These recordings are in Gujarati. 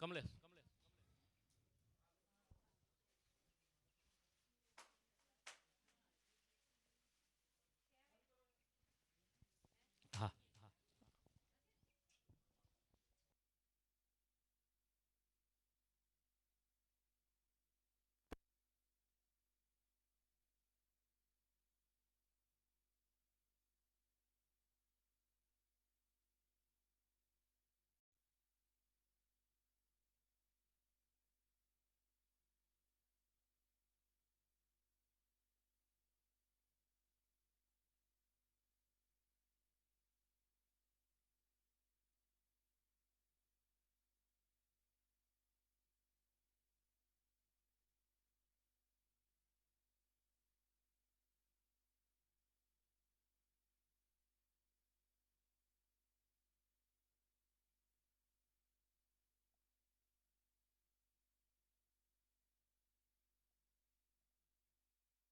કમલેશ હા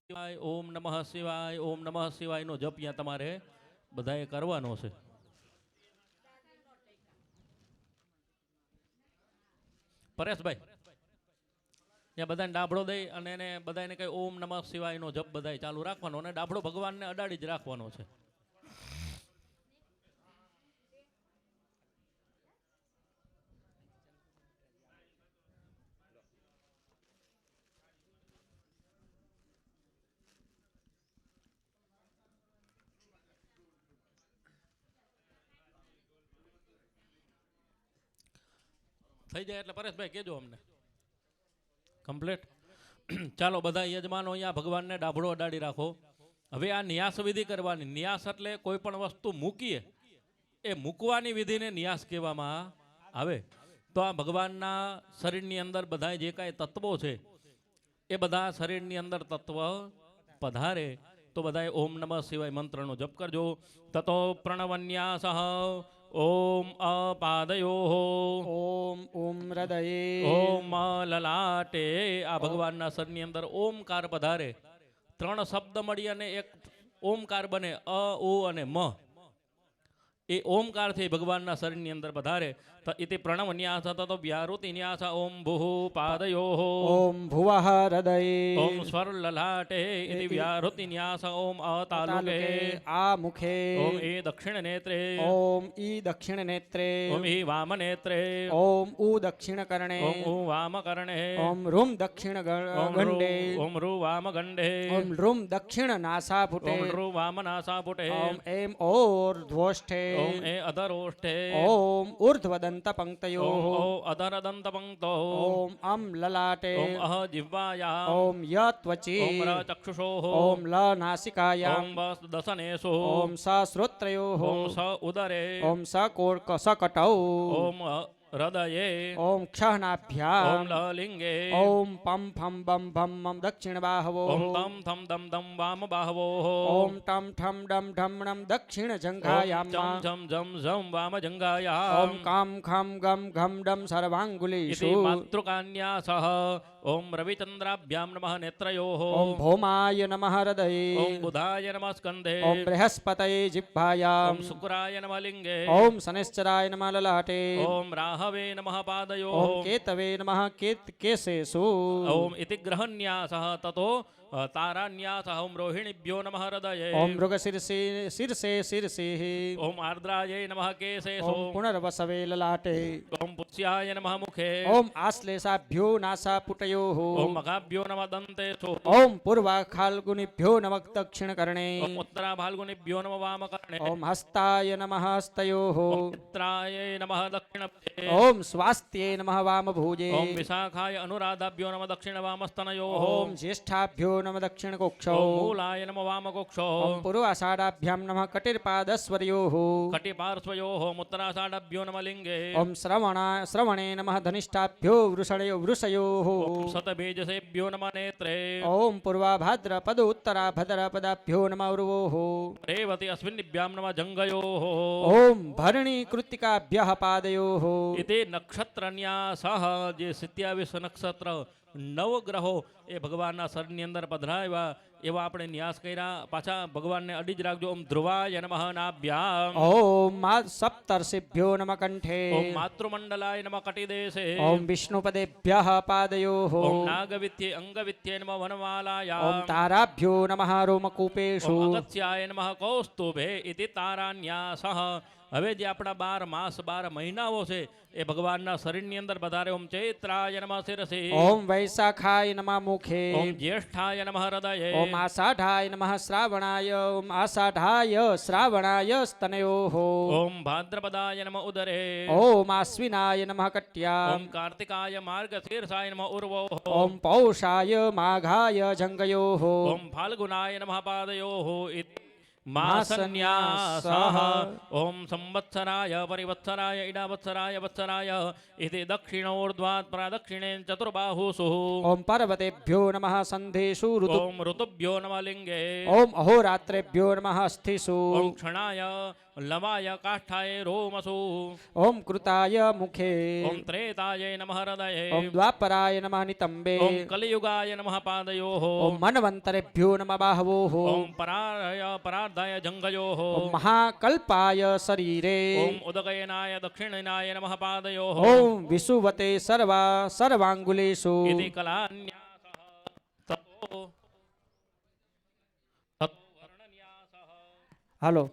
શિવાય ઓમ નમઃ શિવાય ઓમ નમઃ શિવાય નો જપ અહીંયા તમારે બધાએ કરવાનો છે. પરેશભાઈ ત્યાં બધાને ડાબડો દઈ અને એને બધાને કઈ ઓમ નમઃ શિવાય નો જપ બધાય ચાલુ રાખવાનો અને ડાબડો ભગવાનને અડાડી જ રાખવાનો છે. થઈ જાય એટલે પરેશભાઈ કેજો અમને કમ્પ્લીટ. ચાલો બધા યજમાનો અહીંયા ભગવાનને ડાભડો અડાડી રાખો. હવે આ ન્યાસ વિધિ કરવાની. ન્યાસ એટલે કોઈ પણ વસ્તુ મૂકીએ એ મૂકવાની વિધિને ન્યાસ કહેવામાં આવે. તો આ ભગવાનના શરીરની અંદર બધા જે કાંઈ તત્વો છે એ બધા શરીરની અંદર તત્વ પધારે તો બધાએ ઓમ નમઃ શિવાય મંત્રનો જપ કરજો. તતો પ્રણવન્યાસઃ ઓમ અપાદયો ઓમ ઓમ હૃદયે ઓમ લલાટે. આ ભગવાનના શરીરની અંદર ઓમકાર પધારે. ત્રણ શબ્દ મળી અને એક ઓમકાર બને. અ ઉ અને મ. એ ઓમકારથી ભગવાનના શરીરની અંદર પધારે. ઇતિ પ્રણવ ન્યાસ તતો વ્યારુતિ ન્યાસ ઓમ ભુઃ પાદયો ઓમ ભુવઃ હૃદયે ઓમ સ્વર લલાટે ઇતિ વ્યારુતિ ન્યાસ ઓમ અતાલુકે આ મુખે ઓમ એ દક્ષિણ નેત્રે ઓમ ઈ દક્ષિણ નેત્રે ઓમ ઈ વામ નેત્રે ઓમ ઉ દક્ષિણ કર્ણે ઓમ ઉ વામ કર્ણે ઓમ રૂમ દક્ષિણ ગંડે ઓમ રૂ વામ ગંડે ઓમ રૂમ દક્ષિણ નાસાપુટે ઓમ રૂ વામ નાસાપુટે ઓમ એમ ઓર્ધ્વોષ્ઠે ઓમ એ અધરોષ્ઠે ઓમ ઊર્ધ્વદંત પંક્તયો ઓમ ઓ અધરદંત પંક્તો ઓમ અમ લલાટે ઓમ અહ જિહ્વાયા ઓમ ય ત્વચી ઓમ ર ચક્ષુષોઃ ઓમ લ નાસિકાયામ ઓમ વસ દસનેષુ ઓમ સ શ્રોત્રયોઃ ઓમ સ ઉદરે ઓમ સ કોર્ક સ કટૌ ઓમ હૃદયે ઓમ ક્ષહનાભ્યામ ઓમ લિંગે ઓમ પમ ફમ બમ ભમ મમ દક્ષિણ બાહવો ઓમ તમ થમ દમ દમ વામ બાહવો ઓમ ટમ ઠમ ડમ ઢમ ણમ દક્ષિણ ઓમ જંઘાયામ જમ જમ જમ જમ વામ ઓમ જંગાયામ કામ ખમ ગમ ઘમ ડમ ઇતિ સર્વાંગુલીષુ માતૃકાન્યાસઃ ઓમ રવિચંદ્રાભ્યામ નમઃ નેત્રયોઃ ઓમ ભૌમાય નમઃ હૃદયે ઓમ બુધાય નમઃ સ્કંધે ઓમ બૃહસ્પતये જિહ્વાયામ ઓમ શુક્રાય નમઃ લિંગે ઓમ શનિશ્ચરાય નમઃ લલાટે ઓમ રાહવે નમઃ પાદયોઃ ઓમ કેતવે નમઃ કેશેષુ ઓમ ઇતિ ગ્રહન્યાસઃ તતો તારાન્યાસઃ ઓમ રોહિણીભ્યો નમઃ હૃદયે ઓમ મૃગશીર્ષે શીર્ષે શીર્ષિઃ ઓમ આર્દ્રાય નમઃ કેશેષો ઓમ પુનર્વસવે લલાટે ઓમ પુષ્યાય નમઃ મુખે ઓમ આશ્લેષાભ્યો નાસાપુટયોઃ ઓમ મઘાભ્યો નમઃ દંતેષુ ઓમ પૂર્વાખાલ્ગુનિભ્યો નમઃ દક્ષિણ કર્ણે ઓમ ઉત્તરા ફાલ્ગુનિભ્યો નમઃ વામ કર્ણે ઓમ હસ્તાય નમઃ હસ્તયોઃ ઓમ મિત્રાય નમઃ દક્ષિણ ઓમ સ્વાસ્ત્યે નમઃ વામ ભુજે ઓમ વિશાખાય અનુરાધાભ્યો નમઃ દક્ષિણ વામસ્તનયોઃ ઓમ જ્યેષ્ઠાભ્યો નમઃ દક્ષિણ કુક્ષૌ ઓમ મૂલાય નમઃ વામકોક્ષો ઓમ પૂર્વાષાઢાભ્યામ નમઃ કટિર્પાદસ્વર્યોઃ કટિપાર્શ્વયોઃ મુત્તરાષાઢભ્યો નમઃ લિંગે ઓમ શ્રવણે નમઃ ધનિષ્ઠાભ્યો વૃષયોઃ ઓમ શતબીજસેભ્યો નમઃ નેત્રે ઓમ પૂર્વાભાદ્રપદ ઉત્તરાભદ્રપદાભ્યો નમઃ ઉર્વોઃ રેવતી અશ્વિનિભ્યામ નમઃ જંગયોઃ ઓમ ભરણી કૃત્તિકાભ્યઃ પાદયોઃ ઇતિ નક્ષત્રન્યાસઃ જે 27 નક્ષત્ર નવગ્રહો એ ભગવાનના શરીરની અંદર પધરાવ્યા એવા આપણે ન્યાસ કર્યા. પાછા ભગવાનને અડી જ રાખજો. ઓમ ધ્રુવાય નમઃ નાભ્યામ. ઓમ મા સપ્તર્ષિભ્યો નમઃ કંઠે. ઓમ માતૃમંડલાય નમઃ કટિદેશે. ઓમ વિષ્ણુપદેભ્યઃ પાદયોઃ. ઓમ નાગવિત્યે અંગવિત્યે નમઃ વનમાલાયામ. ઓમ તારાભ્યો નમઃ રોમકૂપેષુ. ઓમ અગત્યાય નમઃ કૌસ્તુભે ઇતિ તારાન્યાસઃ. હવે જે આપણા 12 માસ 12 મહિનાઓ છે એ ભગવાનના શરીરની અંદર પધારે. ઓમ ચૈત્રાય નમઃ શિરસે. ઓમ વૈશાખાય નમઃ મુખે. ઓમ જ્યેષ્ઠાય નમઃ હૃદયે. ઓમ આષાઢાય નમઃ શ્રાવણાય. ઓમ આષાઢાય શ્રાવણાય સ્તનયોઃ. ઓમ ભાદ્રપદાય નમઃ ઉદરે. ઓમ આશ્વિનાય નમઃ કટ્યામ. ઓમ કાર્તિકાય માર્ગશીર્ષાય નમઃ ઉર્વોઃ. ઓમ પૌષાય માઘાય જંગયોઃ. ઓમ ફાલ્ગુનાય નમઃ પાદયોઃ. માસન્યાસઃ. ઓમ સંવત્સરાય પરિવત્સરાય ઇડાવત્સરાય વત્સરાય ઇતિ દક્ષિણોર્ધ્વાत् પ્રદક્ષિણેન ચતુર્બાહુષુ. ઓમ પર્વતેભ્યો નમઃ સંધેષુ ઋતુ. ઓમ ઋતુભ્યો નમઃ લિંગે. ઓમ અહોરાત્રેભ્યો નમઃ અસ્થિષુ. ઓમ ક્ષણાય લવાય કાષ્ઠાય રોમસુ. ઓમ કૃતાય મુખે. ઓમ ત્રેતાય નમઃ હૃદયે. ઓમ દ્વાપરાય નમઃ નિતંબે. ઓમ કલિયુગાય નમઃ પાદયોઃ. ઓમ મન્વંતરેભ્યો નમઃ બાહવોઃ. ઓમ પરાર્ધાય જંગયોઃ. ઓમ મહાકલ્પાય શરીરે. ઓમ ઉદગયનાય દક્ષિણનાય નમઃ પાદયોઃ. ઓમ વિષુવતે સર્વાંગુલેષુ. ઇતિ કલાન્યાસઃ. તતો વર્ણન્યાસઃ. હાલો.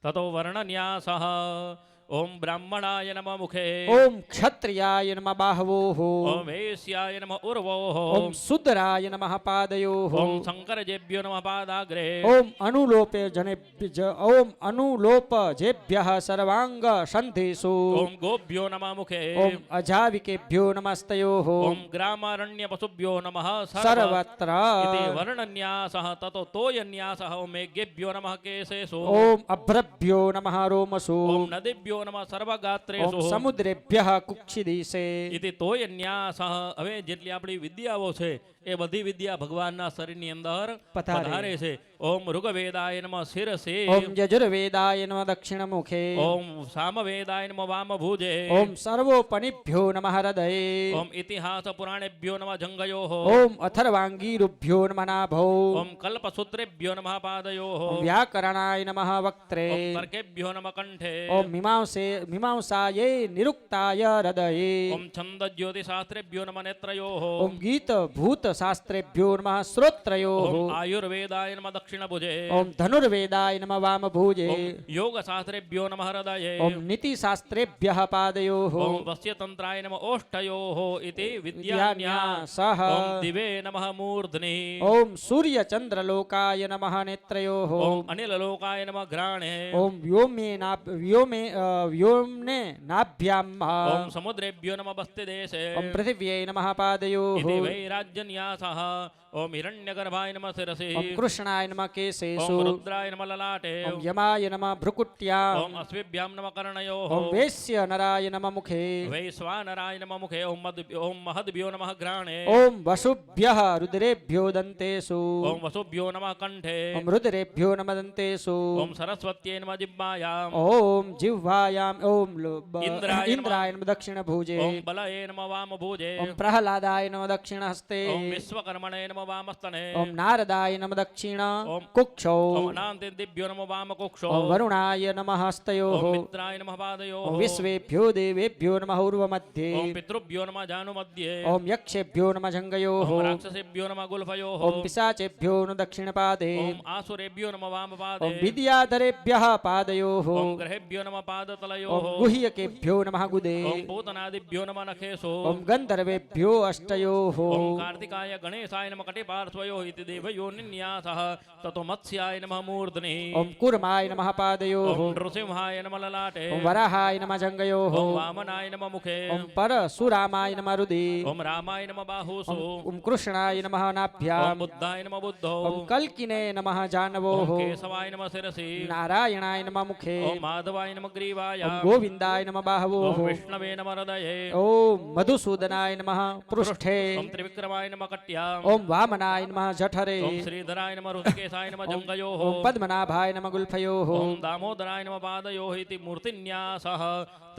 તતો વર્ણન્યાસઃ. ઓમ બ્રાહ્મણાય નમઃ મુખે. ઓમ ક્ષત્રિયાય નમઃ બાહવોઃ. ઓમ વૈશ્યાય નમઃ ઉર્વોઃ. ઓમ શુદ્રાય નમઃ પાદયોઃ. ઓમ શંકરજેભ્યો નમઃ પાદાગ્રે. ઓમ અનુલોપે ઓમ અનુલોપ જેભ્યઃ સર્વાંગ સંધિષુ. ઓમ ગોભ્યો નમઃ મુખે. ઓમ અજાવિકેભ્યો નમસ્તયોઃ. ઓમ ગ્રામારણ્ય પશુભ્યો નમઃ સર્વત્ર. ઇતિ વર્ણન્યાસઃ. તતો તોયન્યાસઃ. ઓમ મેઘેભ્યો નમઃ કેશેષુ. ઓમ અભ્રભ્યો નમઃ રોમસુ. ઓમ નદીભ્યો નમઃ ઓમ સર્વગાત્રેષુ. સમુદ્રેભ્યઃ કુક્ષિદિશે. ઇતિ તોયન્યાસઃ. હવે જેટલી આપણી વિદ્યાઓ છે એ બધી વિદ્યા ભગવાનના શરીરની અંદર પધારે છે. ઓમ ઋગ્વેદાય નમઃ શિરસે. ઓમ યજુર્વેદાય નમઃ દક્ષિણમુખે. ઓમ સામવેદાય નમઃ વામભુજે. ઓમ સર્વોપનિભ્યો નમઃ હૃદયે. ઓમ ઇતિહાસ પુરાણેભ્યો નમઃ જંગયોઃ. ઓમ અથર્વાંગીરુભ્યો નમઃ નાભૌ. ઓમ કલ્પસૂત્રેભ્યો નમઃ પાદયોઃ. ઓમ વ્યાકરણાય નમઃ વક્ત્રે. ઓમ તર્કેભ્યો નમઃ કંઠે. ઓમ મીમાંસાયે નિરુક્તાય હૃદયે. ઓમ છંદજ્યોતિશાસ્ત્રેભ્યો નમઃ નેત્રયોઃ. ઓમ ગીત ભૂત શાસ્ત્રેભ્યો નમઃ શ્રોત્રયોઃ. ઓમ આયુર્વેદાય નમઃ દક્ષિણભુજે. ઓમ ધનુર્વેદાય નમઃ વામભુજે. ઓમ યોગશાસ્ત્રેભ્યો નમઃ હૃદયે. ઓમ નીતિશાસ્ત્રેભ્યઃ પાદયોઃ. ઓમ વસ્યતંત્રાય નમઃ ઓષ્ઠયોઃ ઇતિ વિદ્યાન્યાસ. વિદ્યાન્યાસઃ. ઓમ દિવે નમઃ મૂર્ધનિ. ઓમ સૂર્યચંદ્રલોકાય નમઃ નેત્રયોઃ. ઓમ અનિલલોકાય નમઃ ઘ્રાણે. ઓમ વ્યોમને નાભ્યામ. ઓમ સમુદ્રેભ્યો નમઃ બસ્તિદેશે. ઓમ પૃથિવ્यै નમઃ પાદયોઃ. ઇતિ વૈરાજ્યન્યાસઃ. ઓમ હિરણ્યગર્ભાય નમઃ શિરસી. ઓમ કૃષ્ણાય નમઃ કેશેષુ. ઓમ રુદ્રાય નમઃ લલાટે. ઓમ યમાય નમઃ ભ્રુકુટ્યામ. ઓમ અશ્વિભ્યામ નમઃ કર્ણયોઃ. ઓમ વૈશ્ય નરાય નમઃ મુખે. વૈશ્વાનરાય નમઃ મુખે. ઓમ મહદ્ભ્યો નમઃ ઘ્રાણે. ઓમ વસુભ્યઃ રુદ્રેભ્યો દંતેષુ. ઓમ વસુભ્યો નમઃ કંઠે. ઓમ રુદ્રેભ્યો નમઃ દંતેષુ. ઓમ સરસ્વત્यै નમઃ જિહ્વાયામ. ઓમ જીહ્વાયામ. ઓમ ઇન્દ્રાય ઇન્દ્રાય નમઃ દક્ષિણ ભુજે. ઓમ બલયે નમઃ વામભુજે. ઓમ પ્રહલાદાય નમઃ દક્ષિણ હસ્તે. ઓમ વિશ્વકર્મણે નમઃ વામસ્તને. ઓમ નારદાય નમઃ દક્ષિણ ઓમ કુક્ષો. ઓમ અનાન્તિભ્યો નમઃ વામકુક્ષો. ઓમ વરુણાય નમઃ હસ્તયોઃ. ઓમ મિત્રાય નમઃ પાદયોઃ. ઓમ વિશ્વેભ્યો દેવેભ્યો નમઃ ઓમ ઉર્વમધ્યે. પિતૃભ્યો નમઃ જાનુમધ્યે. ઓમ યક્ષેભ્યો નમઃ જંગયોઃ. ઓમ રાક્ષસેભ્યો નમઃ ગુલ્ફયોઃ. ઓમ પિશાચેભ્યો ન દક્ષિણપાદે. ઓમ આસુરેભ્યો નમઃ વામપાદે. ઓમ વિદ્યાધરેભ્યઃ પાદયોઃ. ઓમ ગ્रहेभ्यो नमः पादतलयोः. ઓમ ગુહ્યકેભ્યો નમઃ ગુદે. ओम पूतनादिभ्यो नमः नखेषु. ઓમ ગંધર્વેભ્યો અષ્ટયોઃ. ओम कार्तिकाय गणेशाय नमः कटिपार्श्वयोः इति देवयोनिन्यासः. ततो मत्स्याय नमः मूर्धनि. ઓમ કુર્માય નમઃ પાદયોઃ. ओम नृसिंहाय नमः ललाटे. ઓમ વરાહાય નમઃ જંગયોઃ. ओम वामनाय नमः मुखे. ઓમ પરશુરામાય નમઃ હૃદે. ओम रामाय नमः बाहुषु. ઓમ કૃષ્ણાય નમઃ ओम નાભ્યામ. बुद्धाय नमः बुद्धौ. ઓમ કલ્કિને નમઃ જાનવોઃ. ओम केशवाय नमः शिरसि. નારાયણાય નમઃ મુખે. ओम माधवाय नमः ग्रीवाय. ઓમ ગોવિંદાય નમઃ બાહવોઃ. ओम विष्णवे नमः हृदये. ઓમ મધુસૂદનાય નમઃ પૃષ્ઠે. ओम त्रिविक्रमाय नमः कट्याम्. ઓમ વામનાય નમઃ જઠરે ઓમ શ્રીધરાય નમઃ ઋષિકેશાય નમઃ જંગયોઃ ઓમ પદ્મનાભાય નમઃ ગુલ્ફયોઃ ઓમ દામોદરાય નમઃ પાદયોઃ ઇતિ મૂર્તિન્યાસઃ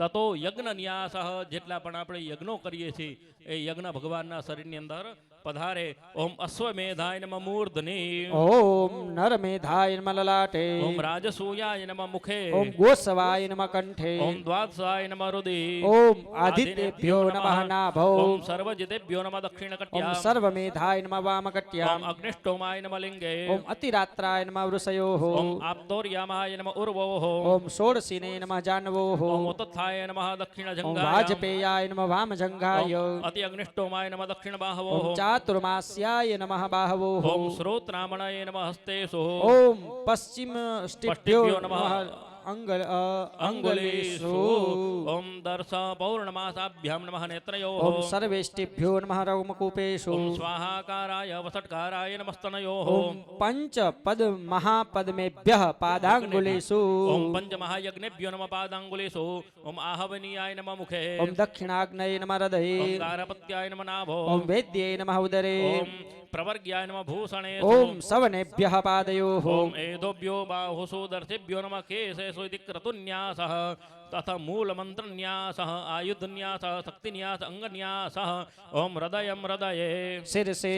તતો યજ્ઞન્યાસઃ જેટલા પણ આપણે યજ્ઞો કરીએ છીએ એ યજ્ઞ ભગવાનના શરીરની અંદર પધારે. ઓમ અશ્વમેધાય નમઃ મૂર્ધની ઓમ નરમેધાય નમઃ લલાટે ઓમ રાજસૂયાય નમઃ મુખે ઓમ ગોસવાય નમઃ કંઠે ઓમ દ્વાદશાય નમઃ હૃદય ઓમ આદિત્યેભ્યો નમઃ નાભો ઓમ સર્વજિતેભ્યો નમઃ ઓમ દક્ષિણકટ્યામ સર્વમેધાય નમઃ ઓમ વામકટ્યામ અગ્નિષ્ટોમાય નમઃ લિંગે ઓમ અતિરાત્રાય નમઃ વૃષયોઃ ઓમ આપ્તોર્યામાય નમઃ ઉર્વોઃ ઓમ ષોડશીને નમઃ જાનવોઃ ઓમ ઉત્થાય નમઃ ઓમ દક્ષિણજંઘાય વાજપેયાય નમઃ વામજંઘાય અતિ અગ્નિષ્ટોમાય નમઃ દક્ષિણ ઓમ બાહવોઃ ચાતુર્માસ્યાય નમઃ બાહવોઃ ઓમ શ્રોત્રામણાય નમઃ હસ્તેષુ ઓમ પશ્ચિમ પશ્ચિભ્યો સ્ટિભ્યો નમઃ નમઃ અંગલેષુ અંગુલીષુ ઓમ દર્શ પૌર્ણમાસાભ્યામ નમઃ નેત્રયોઃ ઓમ સર્વેષ્ટિભ્યો નમઃ રૌમકૂપેષુ ઓમ સ્વાહાકારાય વસટકારાય નમસ્તનયોઃ ઓમ પંચ પદ મહાપદ્મેભ્યઃ પાદાંગુલેષુ ઓમ પંચમહાયજ્ઞેભ્યો નમઃ પાદાંગુલીષુ ઓમ આહવનીયાય નમઃ મુખે ઓમ દક્ષિણાગ્નયે નમઃ હૃદયે ઓમ ગારપત્યાય નમઃ નાભો ઓમ વેદ્યે નમઃ ઉદરે ઓમ પ્રવર્ગ્યાય નમઃ ભૂષણે ઓમ સવનેભ્યઃ પાદયોઃ ઓમ એદોભ્યો બાહુષુ દર્શેભ્યો નમઃ કેશેષુ ઇતિ ક્રતુન્યાસઃ તથ મૂલમંત્રન્યાસઃ આયુધન્યાસઃ શક્તિન્યાસ અંગન્યાસઃ ઓમ હૃદયમ હૃદયે શિરસે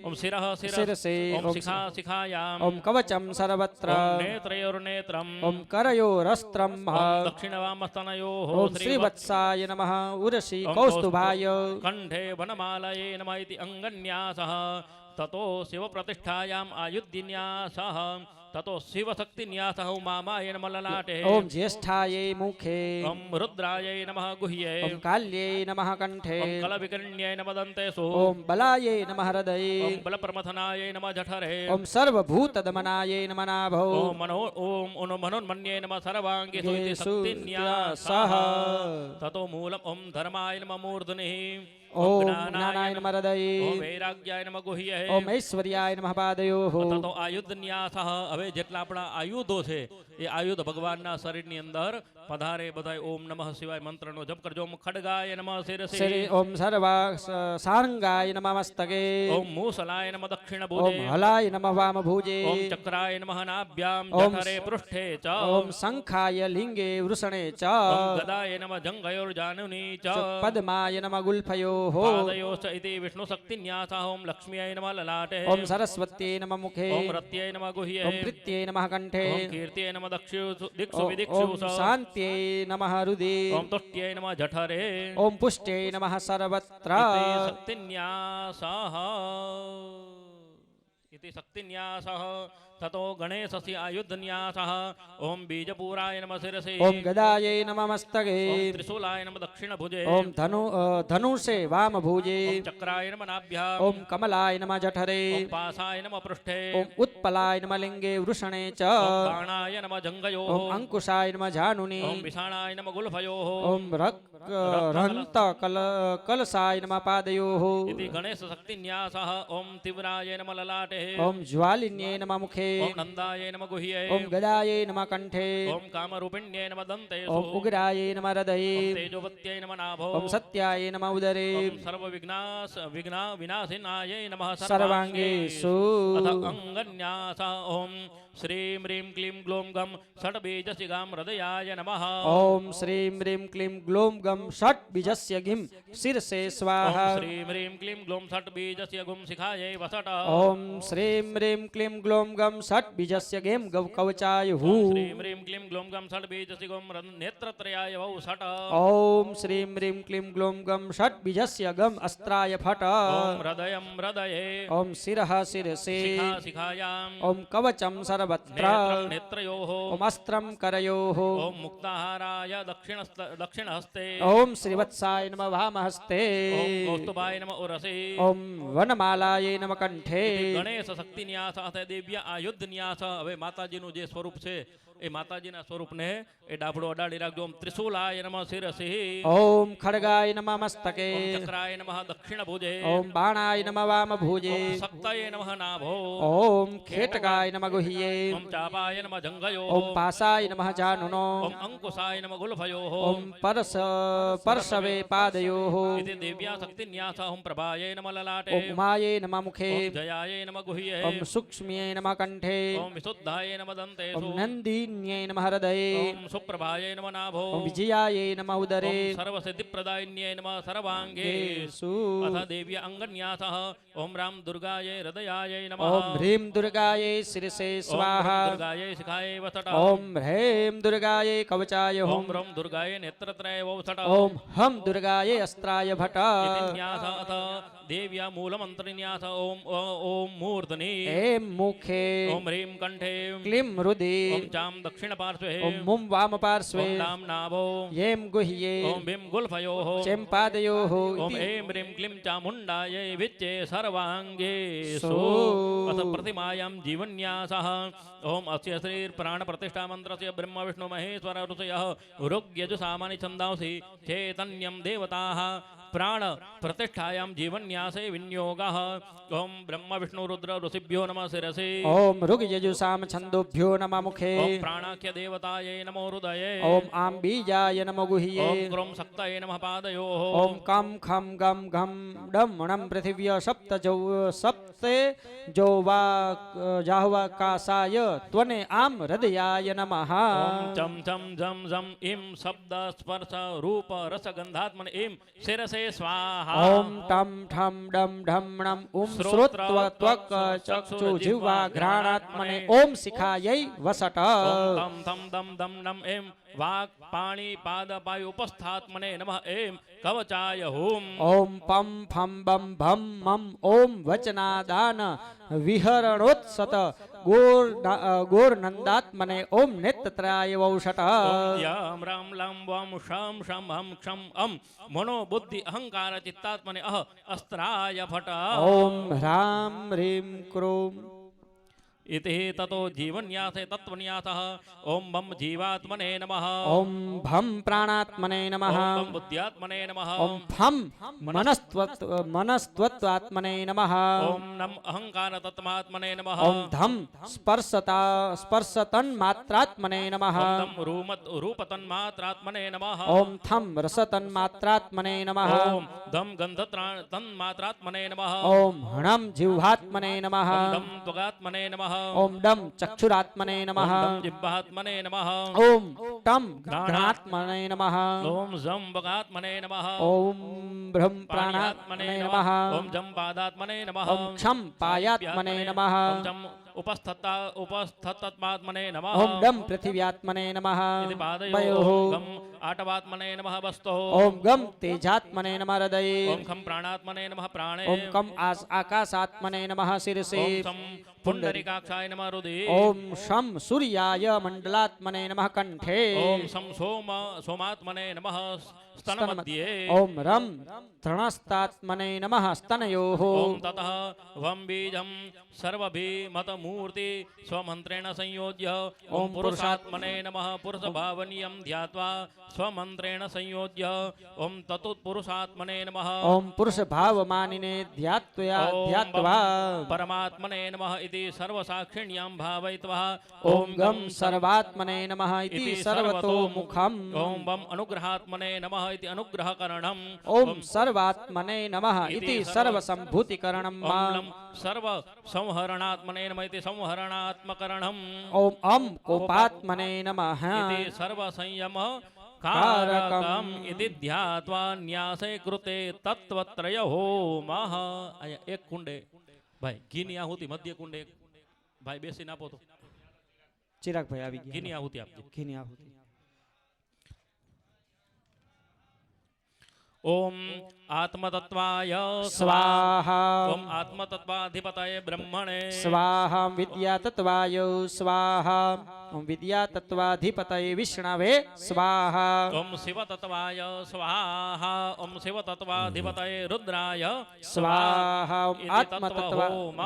ઓમ શિરઃ શિરસે ઓમ શિખા શિખાયામ ઓમ કવચમ સર્વત્ર ઓમ નેત્રયોર્નેત્રમ ઓમ કરયોરસ્ત્રમ ઓમ દક્ષિણવામસ્તનયોઃ ઓમ શ્રીવત્સાય નમઃ ઉરસી કૌસ્તુભાય કંઠે વનમાલયે નમઃ ઇતિ અંગન્યાસઃ તતો શિવપ્રતિષ્ઠાયામ આયુધન્યાસઃ તતો શિવશક્તિન્યાસઃ ઉમામાય નમઃ લલાટે ઓમ જ્યેષ્ઠાય મુખે ઓમ રુદ્રાય નમઃ ગુહ્યે ઓમ કાલ્યે નમઃ કંઠે ઓમ કલવિકર્ણ્યાય નમઃ દંતેષુ ઓમ બલાય નમઃ હૃદયે ઓમ બલપ્રમથનાય નમઃ જઠરે ઓમ સર્વભૂતદમનાય નમઃ નાભો ઓમ મનોન્મન્યે નમઃ સર્વાંગેષુ ઇતિ યેષુ શક્તિન્યાસઃ તતો મૂલમ ઓમ ધર્માય નમઃ મૂર્ધનિઃ ઓમ જ્ઞાનાય નમઃ હૃદયે ઓમ વૈરાગ્યાય નમઃ ગુહ્યે ઓમ ઐશ્વર્યાય નમઃ પાદયોઃ તતો આયુધન્યાસઃ હવે જેટલા આપણા આયુધો છે એ આયુધ ભગવાનના શરીરની અંદર પધારે બધાય ઓમ નમઃ શિવાય મંત્રનો જપ કરજો. ઓમ ખડગાય નમઃ શિરસી શ્રી ઓમ સર્વા સારંગાય નમઃ મસ્તકે ઓમ મૂસલાય નમઃ દક્ષિણ ઓમ ભુજે હલાય નમઃ વામ ભુજે ઓમ ચક્રાય નમઃ નાભ્યામ ઓમ જઠરે પૃષ્ઠે ચ ઓમ શંખાય લિંગે વૃષણે ચ ઓમ ગદાય નમઃ જંઘયોર્જાનુની ચ પદ્માય નમઃ ગુલ્ફયોઃ પાદયોશ્ચ ઇતિ વિષ્ણુ શક્તિન્યાસઃ ઓમ લક્ષ્મ્યાય નમઃ લલાટે ઓમ સરસ્વત્यै નમઃ મુખે ઓમ રત્યાય નમઃ ગુહ્યે ઓમ પ્રીત્यै નમઃ કંઠે ઓમ કીર્ત્યાય નમઃ દિક્ષુ ઓમ વિદિક્ષુ શાન્ત્यै નમઃ હૃદે ઓમ તુષ્ટ્યાય નમઃ જઠરે ઓમ પુષ્ટ્यै નમઃ સર્વત્ર इति शक्तिन्यासः इति शक्तिन्यासः ततो गणेशस्य आयुधन्यासः ओम बीजपुराय नमः शिरसि ओम गदायै नमः मस्तके ओम त्रिशूलाय नमः दक्षिणभुजे ओम धनुषे वाम भुजे ओम चक्राय नमः नाभ्याम् ओम कमलाय नमः जठरे ओम पासाय नमः पृष्ठे ओम उत्पलाय नमः लिंगे वृषणे च ओम बाणाय नमः जंघयोः ओम अंकुशाय नमः जानुनि ओम विषाणाय नमः गुल्फयोः ओम रहन्त कलसाय नमः पादयोः इति गणेश शक्तिन्यासः ओम तीव्राय नमः ललाटे ओम ज्वालिन्ये नमः मुखे ओम नंदाय नमः गुह्ये ओम गदायै नमः कंठे ओम कामरूपिण्ये नमः दन्तेषु ओम उग्रायै नमः हृदये ओम तेजोवत्यै नमः नाभो ओम सत्यायै नमः उदरे ओम विनाशिनाय नमः सर्वांगेषु अथ अंगन्यास ओम श्रीं ह्रीं क्लीं ग्लौं गं षट्बीजसिगां हृदयाय नमः ओम श्रीं ह्रीं क्लीं ग्लौं गं षट् बीजस्य गिं शिरसे स्वाहा ओम श्रीं ह्रीं क्लीं ग्लौं षट्बीजस्य गुं शिखायै वसट ओम श्रीं ह्रीं क्लीं ग्लौं गं षट् बीजस्य गिं गौ कवचाय हु श्रीं ह्रीं क्लीं ग्लौं गं षट्बीजस्य गुं नेत्रत्रयाय वौ षट ओम श्रीं ह्रीं क्लीं ग्लौं गं षट् बीजस्य गम अस्त्राय फट ओम हृदयं हृदये ओम शिरः शिरसे शिखा शिखायाम् ओम कवचं सर्वत्र नेत्रं नेत्रयोः ओम अस्त्रं करयोः ओम मुक्ताहाराय दक्षिणहस्ते ओम श्रीवत्साय नमः वामहस्ते ओम कौस्तुभाय नमः उरसे ओम वनमालाय नमः कंठे ગણેશ શક્તિન્યાસ સાથે દિવ્ય આયુધન્યાસ હવે માતાજીનું જે સ્વરૂપ છે એ માતાજીના સ્વરૂપને એ ડાભડો અડાડી રાખજો. ઓમ ત્રિશુલાય નમઃ શિરસિ. ઓમ ખડગાય નમઃ મસ્તકે. ઓમ ચક્રાય નમઃ દક્ષિણ ભુજે. ઓમ બાણાય નમઃ વામ ભુજે. ઓમ શક્તયે નમઃ નાભો. ઓમ ખેટકાય નમઃ ગુહ્યે. ઓમ ચાપાય નમઃ જંઘયો. ઓમ પાસાય નમઃ જાનુનો. ઓમ અંકુશાય નમઃ ગુલ્ફયો. ઓમ પરસવે પાદયો. इति देव्या शक्ति न्यास ओम प्रभाये नमः ललाटे. ओम उमाये नमः मुखे. ओम जयाये नमः गुह्ये. ओम सूक्ष्म्ये नमः कंठे. ओम विशुद्धाये नमः दन्तेषु. ओम नंदिन्ये नमः हृदये. ओम सुप्रभाये नमः नाभो. ओम विजयाये नमः उदरे. ओम सर्वसिद्धिप्रदायिन्ये नमः सर्वाङ्गेषु. अथ देव्या अंगन्यासः. ओम राम दुर्गाये हृदयाये नमः. ओम ह्रीं दुर्गाये शिरसे स्वाहा. ओम दुर्गाये शिखाये वसट. ओम ह्रीं दुर्गाये कवचाय ओम होम. रम दुर्गाये नेत्रत्रये वसट. ओम हम दुर्गाये अस्त्राय भट. इति न्यास अथ देव्या मूलमन्त्रन्यास. ओम ओम मूर्धनि. एम मुखे. ओम ह्रीं कंठे. क्लीं हृदि. ओम चाम दक्षिण पार्श्वे. ओम मुं वाम पार्श्वे. ओम नाम नाभो. येम गुह्ये. ओम भीम गुल्फयोः. चेम पादयोः. ओम ऐं ह्रीं क्लीं चामुण्डायै विच्चे सर्वाङ्गेषु. अथ प्रतिमायां जीवन्यासः. ओम अस्य श्रीर्प्राणप्रतिष्ठामन्त्रस्य ब्रह्म विष्णु महेश्वर ऋषयः ऋग्यजुसामानि छन्दांसि चैतन्यं देवताः प्राण प्रतिष्ठायां जीवन्यासे विनियोगः. ओम ब्रह्म विष्णु रुद्र ऋषिभ्यो नमः शिरसि. ओम ऋग यजुसाम छन्दोभ्यो नमः मुखे. ओम प्राणाख्य देवतायै नमो हृदये. ओम आं बीजाय नमो गुह्ये. ओम क्रों शक्तये नमः पादयोः. ओम कं खं गं घं डं णं पृथिव्य सप्ते जो वा जाह्वाकाशाय त्वने आम हृदयाय नमः. ओम चम चम झम झम इम शब्द स्पर्श रूप रस गंधात्मन इम शिरसे स्वाहा. ओम टम ठम डम ढम णम उम श्रोत्र त्वक चक्षु जिह्वा घ्राणात्मने ओम शिखायै वसट. ओम तम थम दम दम नम एम वाक् पाणि पाद पायु उपस्थात्मने नमः. एम कवचाय हुम. ओम पम फम बम भम मम ओम वचनादान विहरणोत्सत गोर्नन्दात्मने ओम नेत्रत्राय वौषट. याम राम लाम वाम शाम शम हम क्षम अम मनो बुद्धि अहंकार चित्तात्मने अह अस्त्राय फट. ओम ह्रां ह्रीं क्रों. इति ततो जीवन्यासे तत्त्वन्यासः. ओम बम जीवात्मने नमः. ओम भम प्राणात्मने नमः. ओम बम बुद्ध्यात्मने नमः. ओम फम मनस्त्वत्वात्मने नमः. ओम नम अहंकार तत्त्वात्मने नमः. ओम धम स्पर्शतन्मात्रात्मने नमः. ओम तम रूपतन्मात्रात्मने नमः. ओम थम रसतन्मात्रात्मने नमः. ओम दम गंधतन्मात्रात्मने नमः. ओम हणम जिह्वात्मने नमः. ओम दम त्वगात्मने नमः. ओम डम चक्षुरात्मने नमः. ओम दम जिह्वात्मने नमः. ओम टम घ्राणात्मने नमः. ओम जम बगात्मने नमः. ओम ब्रह्म प्राणात्मने नमः. ओम जम पादात्मने नमः. ओम क्षम पायात्मने नमः. ओम जम उपस्थतात्मने नमः. ओम डम पृथिव्यात्मने नमः. इति पादयोः. पयोः. गम आटवात्मने नमः वस्तुः. ओम गम तेजात्मने नमः हृदये. ओम खम प्राणात्मने नमः प्राणे. ओम कम आकाशात्मने नमः शिरसे. ओम सम पुंडरीकाक्षाय नमः हृदि. ओम शम सूर्याय मंडलात्मने नमः कंठे. ओम सम सोमात्मने नमः स्तनमध्ये. ओम रम तृणस्तात्मने नमः स्तनयोः. ओम ततः वम बीजं सर्वभिमतमूर्ति स्वमन्त्रेण संयोज्य. ओम पुरुषात्मने नमः. पुरुषभावनीयं ध्यात्वा स्वमन्त्रेण संयोज्य. ओम तत्पुरुषात्मने नमः. ओम पुरुष भावमानिने ध्यात्वा परमात्मने नमः इति सर्वसाक्षिण्यां भावयित्वा. ओम गम सर्वात्मने नमः इति सर्वतोमुखम्. ओम बम अनुग्रहात्मने नमः इति अनुग्रहकरणम्. ओम सर्वात्मने नमः इति सर्वसम्भूतिकरणम्. ओम लं सर्व संहरणात्मने नमः इति संहरणात्मकरणम्. ओम अम कोपात्मने नमः इति सर्वसंयम कारकम् इति ध्यात्वा न्यासे कृते तत्त्वत्रय होमः. અહીંયા એક કુંડે ભાઈ ઘીની આહુતિ મધ્ય કુંડે એક ભાઈ બેસીને આપો તો. ચિરાગ ભાઈ આવી ગયા. ઘીની આહુતિ આપજો. ઘીની આહુતિ. ओम આત્મતત્વાય સ્વાહા ઓમ આત્મતત્વાધિપતયે બ્રહ્મણે સ્વાહા વિદ્યાતત્વાય સ્વાહા ઓમ વિદ્યાતત્વાધિપતયે વિષ્ણવે સ્વાહા ઓમ શિવતત્વાય સ્વાહા ઓમ શિવતત્વાધિપતયે રુદ્રાય સ્વાહા ઓમ ઇતિ આત્મતત્વા તત્વહોમઃ.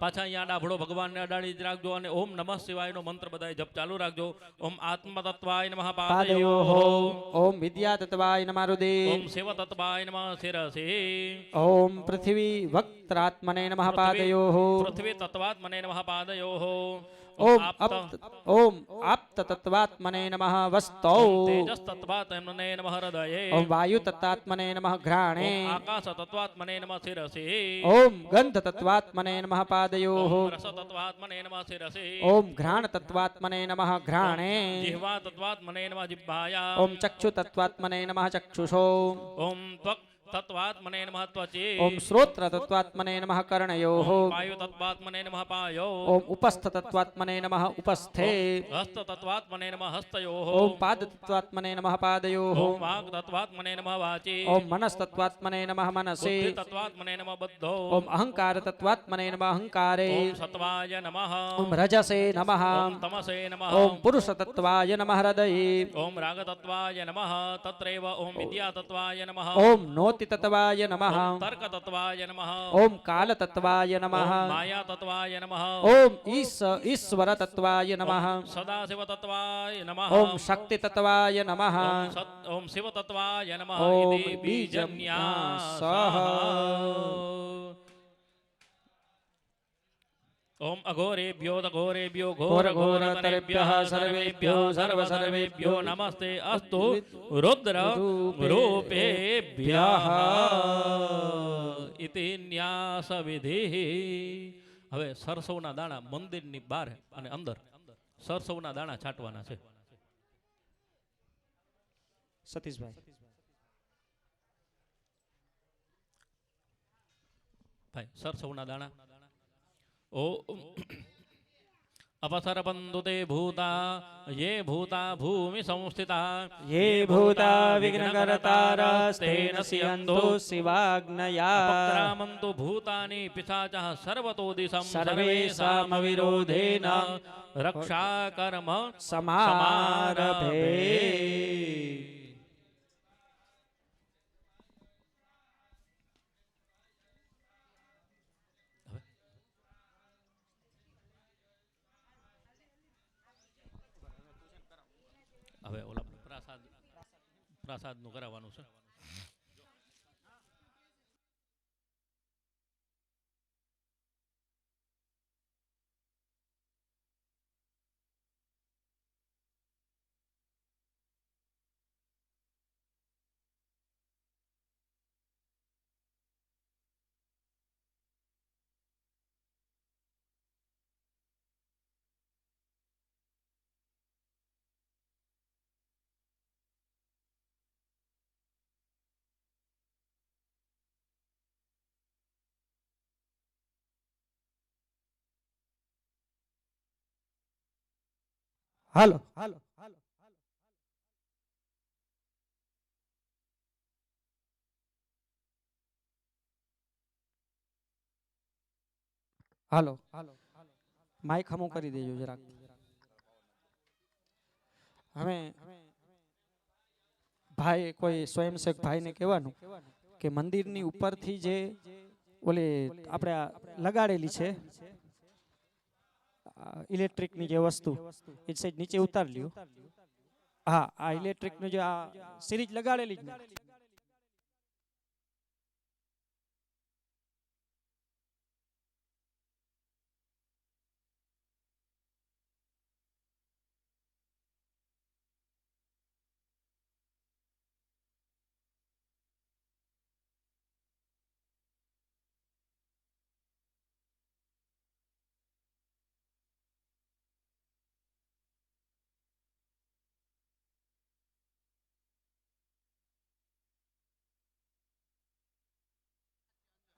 પાછા અહીંયા ડાભડો ભગવાનને અડાડી જ રાખજો અને ઓમ નમઃ શિવાયનો મંત્ર બધાય જપ ચાલુ રાખજો. ઓમ આત્મતત્વાય નમઃ પાદયોઃ પાદયોઃ ઓમ વિદ્યાતત્વાય નમઃ હૃદે ઓમ શિવતત્વાય નમઃ શિરસી ઓમ પૃથ્વી વક્ત્રાત્મને નમઃ પાદયોઃ પૃથ્વી તત્વાત્મને નમઃ પાદયોઃ ઓમ ઓમ આપ્તતત્વાત્મને નમઃ વસ્તૌ તેજસ તત્વાત્મને નમઃ હૃદયે ઓમ વાયુતત્વાત્મને નમઃ ઘ્રાણે આકાશ તત્વાત્મને નમઃ શિરસી ઓમ ગંધતત્વાત્મને નમઃ પાદયોઃ રસ તત્વાત્મને નમઃ શિરસી ઓમ ઘ્રાણતત્વાત્મને નમઃ ઘ્રાણે જીહ્વા તત્વાત્મને નમઃ જીહ્વાયા ઓમ ચક્ષુતત્વાત્મને નમઃ ચક્ષુષો ઓમ ત્વક તત્વાત્મને નમઃ ત્વચે ઓમ શ્રોત્રતત્વાત્મને નમઃ કર્ણયોઃ પાયુ તત્વાત્મને નમઃ પાયો ઓમ ઉપસ્થતત્વાત્મને નમઃ ઉપસ્થે હસ્ત તત્વાત્મને નમઃ હસ્તયોઃ ઓમ પાદતત્વાત્મને નમઃ પાદયોઃ ઓમ વાગ તત્વાત્મને નમઃ વાચી ઓમ મનಸ್ತત્વાત્મને નમઃ મનસે બુદ્ધિ તત્વાત્મને નમઃ બુદ્ધો ઓમ અહંકારતત્વાત્મને નમઃ અહંકારે ઓમ સત્વાય નમઃ ઓમ રજસે નમઃ ઓમ તમસે નમઃ ઓમ પુરુષતત્વાય નમઃ હૃદયે ઓમ રાગતત્વાય નમઃ તત્રૈવ ઓમ વિદ્યાતત્વાય નમઃ ઓમ નોતિતત્વાય નમઃ તર્કતત્વાય નમઃ ઓમ કાલતત્વાય નમઃ માયાતત્વાય નમઃ ઓમ ઈશ્વરતત્વાય નમઃ સદાશિવતત્વાય નમઃ ઓમ શક્તિતત્વાય નમઃ ઓમ શિવતત્વાય નમઃ ઓમ ઇતિ બીજન્યાસઃ. ઓમ અઘોરેભ્યો તઘોરેભ્યો ઘોરઘોરતરેભ્યઃ સર્વેભ્યો સર્વસર્વેભ્યો નમસ્તે અસ્તુ રુદ્ર રૂપેભ્યઃ ઇતિ ન્યાસ વિધિઃ. હવે સરસવના દાણા મંદિરની બહાર અને અંદર સરસવના દાણા છાંટવાના છે. સતીશભાઈ ભાઈ સરસવના દાણા ઓમ અપસરપંતુ તે ભૂતા યે ભૂતા ભૂમિ સંસ્થિતા યે ભૂતા વિઘ્નકર્તારસ્તેન સિયન્તો શિવાગ્નયા અપક્રામન્તુ ભૂતાનિ પિશાચઃ સર્વતો દિશં સર્વેષામ વિરોધેન રક્ષા કર્મ સમારભે. હવે ઓલા પ્રસાદ નું કરાવવાનું છે. હાલો હાલો માઇક હમું કરી દેજો જરાક. હવે ભાઈ કોઈ સ્વયંસેવક ભાઈને કહેવાનું કે મંદિરની ઉપરથી જે ઓલી આપણે આ લગાડેલી છે ઇલેક્ટ્રિકની જે વસ્તુ એ સાઈડ નીચે ઉતાર લ્યો. હા આ ઇલેક્ટ્રિકનું જે આ સિરીજ લગાડેલી જ ને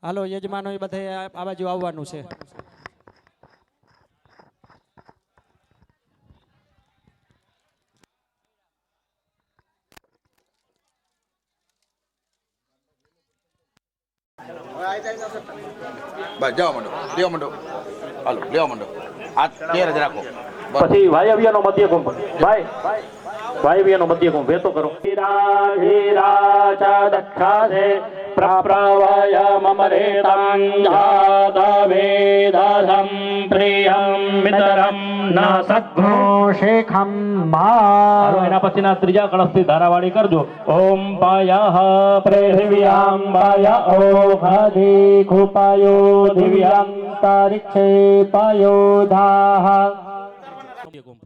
હાલો યજમાનો એ બધે આ બાજુ આવવાનું છે. બસ જવા માંડો લેવા માંડો હાલો લેવા માંડો આ તેર જ રાખો બસ પછી વાયવ્યનો મધ્ય કુંભ વાયવ્યનો મધ્ય કુંભ વેતો કરો હીરા દક્ષાસે પ્રપ્રવય મમરેતં જાતવેદસં પ્રિયં મિતરં ન શેખમ હાલો એના પછીના ત્રીજા કળશથી ધારાવાળી કરજો ઓમ પાયઃ પૃથિવ્યામ પાય ઓઘધિ કૃપાયો દિવ્યાંતરિક્ષે પયોધાઃ મધ્ય કુંભ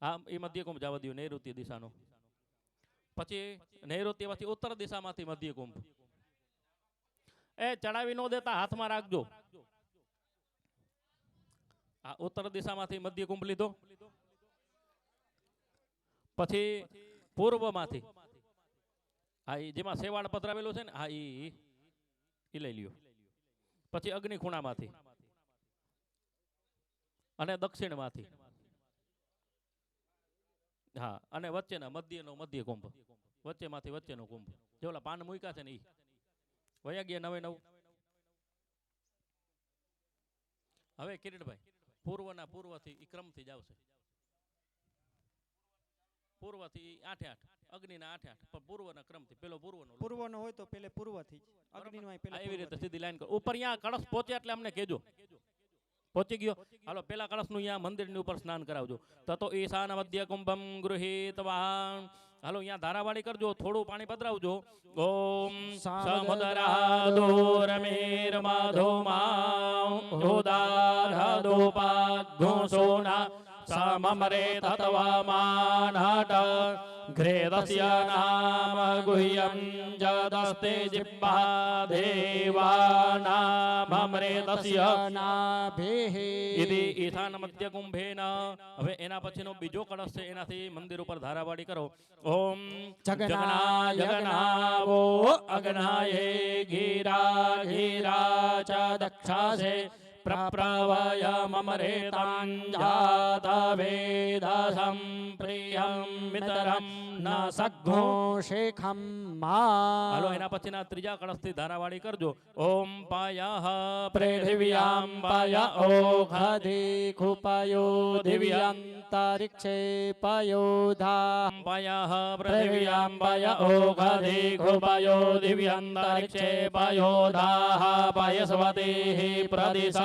આ એ મધ્ય કુંભ જવા દો નૈઋત્ય દિશાનો પછી નૈઋત્યમાંથી ઉત્તર દિશામાંથી મધ્ય કુંભ એ ચડાવી ન દેતા હાથમાં રાખજો આ ઉત્તર દિશામાંથી મધ્ય કુંભ લીધો પછી પૂર્વમાંથી હા ઈ જેમાં સેવાળ પધરાવેલું છે ને હા ઈ લઈ લ્યો પછી અગ્નિ ખૂણામાંથી અને દક્ષિણમાંથી હા અને વચ્ચેના મધ્યનો મધ્ય કુંભ વચ્ચેમાંથી વચ્ચેનો કુંભ જે ઓલા પાન મૂક્યા છે ને ઈ વયા ગયા 99 હવે કિરીટભાઈ પૂર્વના પૂર્વથી ઈ ક્રમથી જ આવશે પૂર્વથી 8 અગ્નિના 8 પણ પૂર્વના ક્રમથી પેલો પૂર્વનો હોય તો પેલે પૂર્વથી અગ્નિનો હોય પેલે એવી રીતે સીધી લાઈન કરો ઉપર અહીંયા કળશ પહોંચે એટલે અમને કહેજો પહોંચી ગયો હાલો પેલા કળશનું અહીંયા મંદિરની ઉપર સ્નાન કરાવજો તતો ઈશાન મધ્ય કુંભમ ગૃહીતવાન હાલો અહીંયા ધારાવાળી કરજો થોડું પાણી પધરાવજો ઓમ સમદરાદોરમેર માધોમા ઉદારદોપાઘોષોના સમમરે તત્વમાનહટ ઘ્રેદસ્ય નામ ગુહ્યં જદસ્તે જિબ્બા દેવાનામમરેતસ્ય ઇતિ ઈશાન મધ્ય કુંભેન હવે એના પછીનો બીજો કળશ છે એનાથી મંદિર ઉપર ધારાવાળી કરો ઓમ જગનાવો અગ્નાયે ગીરા ગીરા ચ દક્ષાસે પ્રપ્રવય મમરેતં જાતવેદસં પ્રિયં મિતરં ન સઘ્ઘો શેખમ હાલો એના પછીના ત્રીજા કળશથી ધારાવાળી કરજો ઓમ પાયઃ પૃથિવ્યામ પાય ઓઘધિ કૃપાયો દિવ્યાંતરિક્ષે પયોધાઃ પાયઃ પૃથિવ્યામ પાય ઓઘધિ કૃપાયો દિવ્યાંતરિક્ષે પયોધાઃ પાયસ્વતીઃ પ્રદિશઃ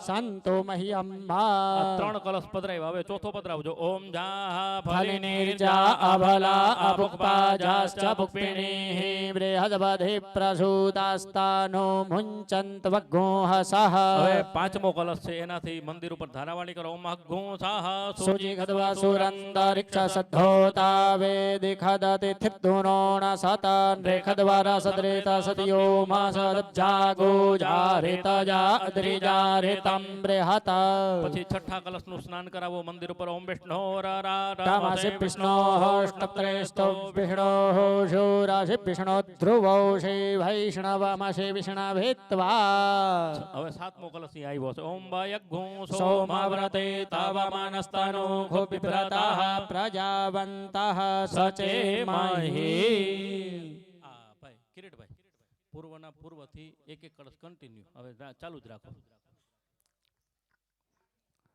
સંતો મહ્યમ ત્રણ કળશ પધરાવ્યા હવે ચોથો પધરાવજો ઓમ જા ફલિનિર્જા અબલા અભુક્પાજાશ્ચ ભુક્પિણીઃ બૃહદવધિ પ્રસૂતાસ્તાનો મુંચંત વગ્ગોહસઃ હવે પાંચમો કળશ છે એનાથી મંદિર ઉપર ધારાવાળી કરો ઓમ અગ્ગોસાહ સુજીખદ્વા સુરંતરિક્ષ સદ્ધોતા વેદિખદતિ થિદ્દુનોણ સતન રેખદ્વારા સદ્રેત સદયો માસ જાગો જારિત જાદ્રિજારિતમ બૃહત પછી છઠ્ઠા કળશનું સ્નાન કરાવો મંદિર ઉપર ઓમ વિષ્ણુ રામાસि વિષ્ણોઃ વિષ્ણોઃ શૂરાસि વિષ્ણો ધ્રુવો શ્રી વૈષ્ણવમસि વિષ્ણવેત્વા હવે સાતમો કળશ અહીં આવ્યો છે ઓમ વાયગ્ગો સોમવ્રતે તવ માનસ્તનો ખોપિવ્રતાઃ પ્રજાવંતઃ સચેમહિ ભાઈ કિરીટભાઈ પૂર્વના પૂર્વથી એક એક કળશ કન્ટિન્યુ હવે ચાલુ જ રાખો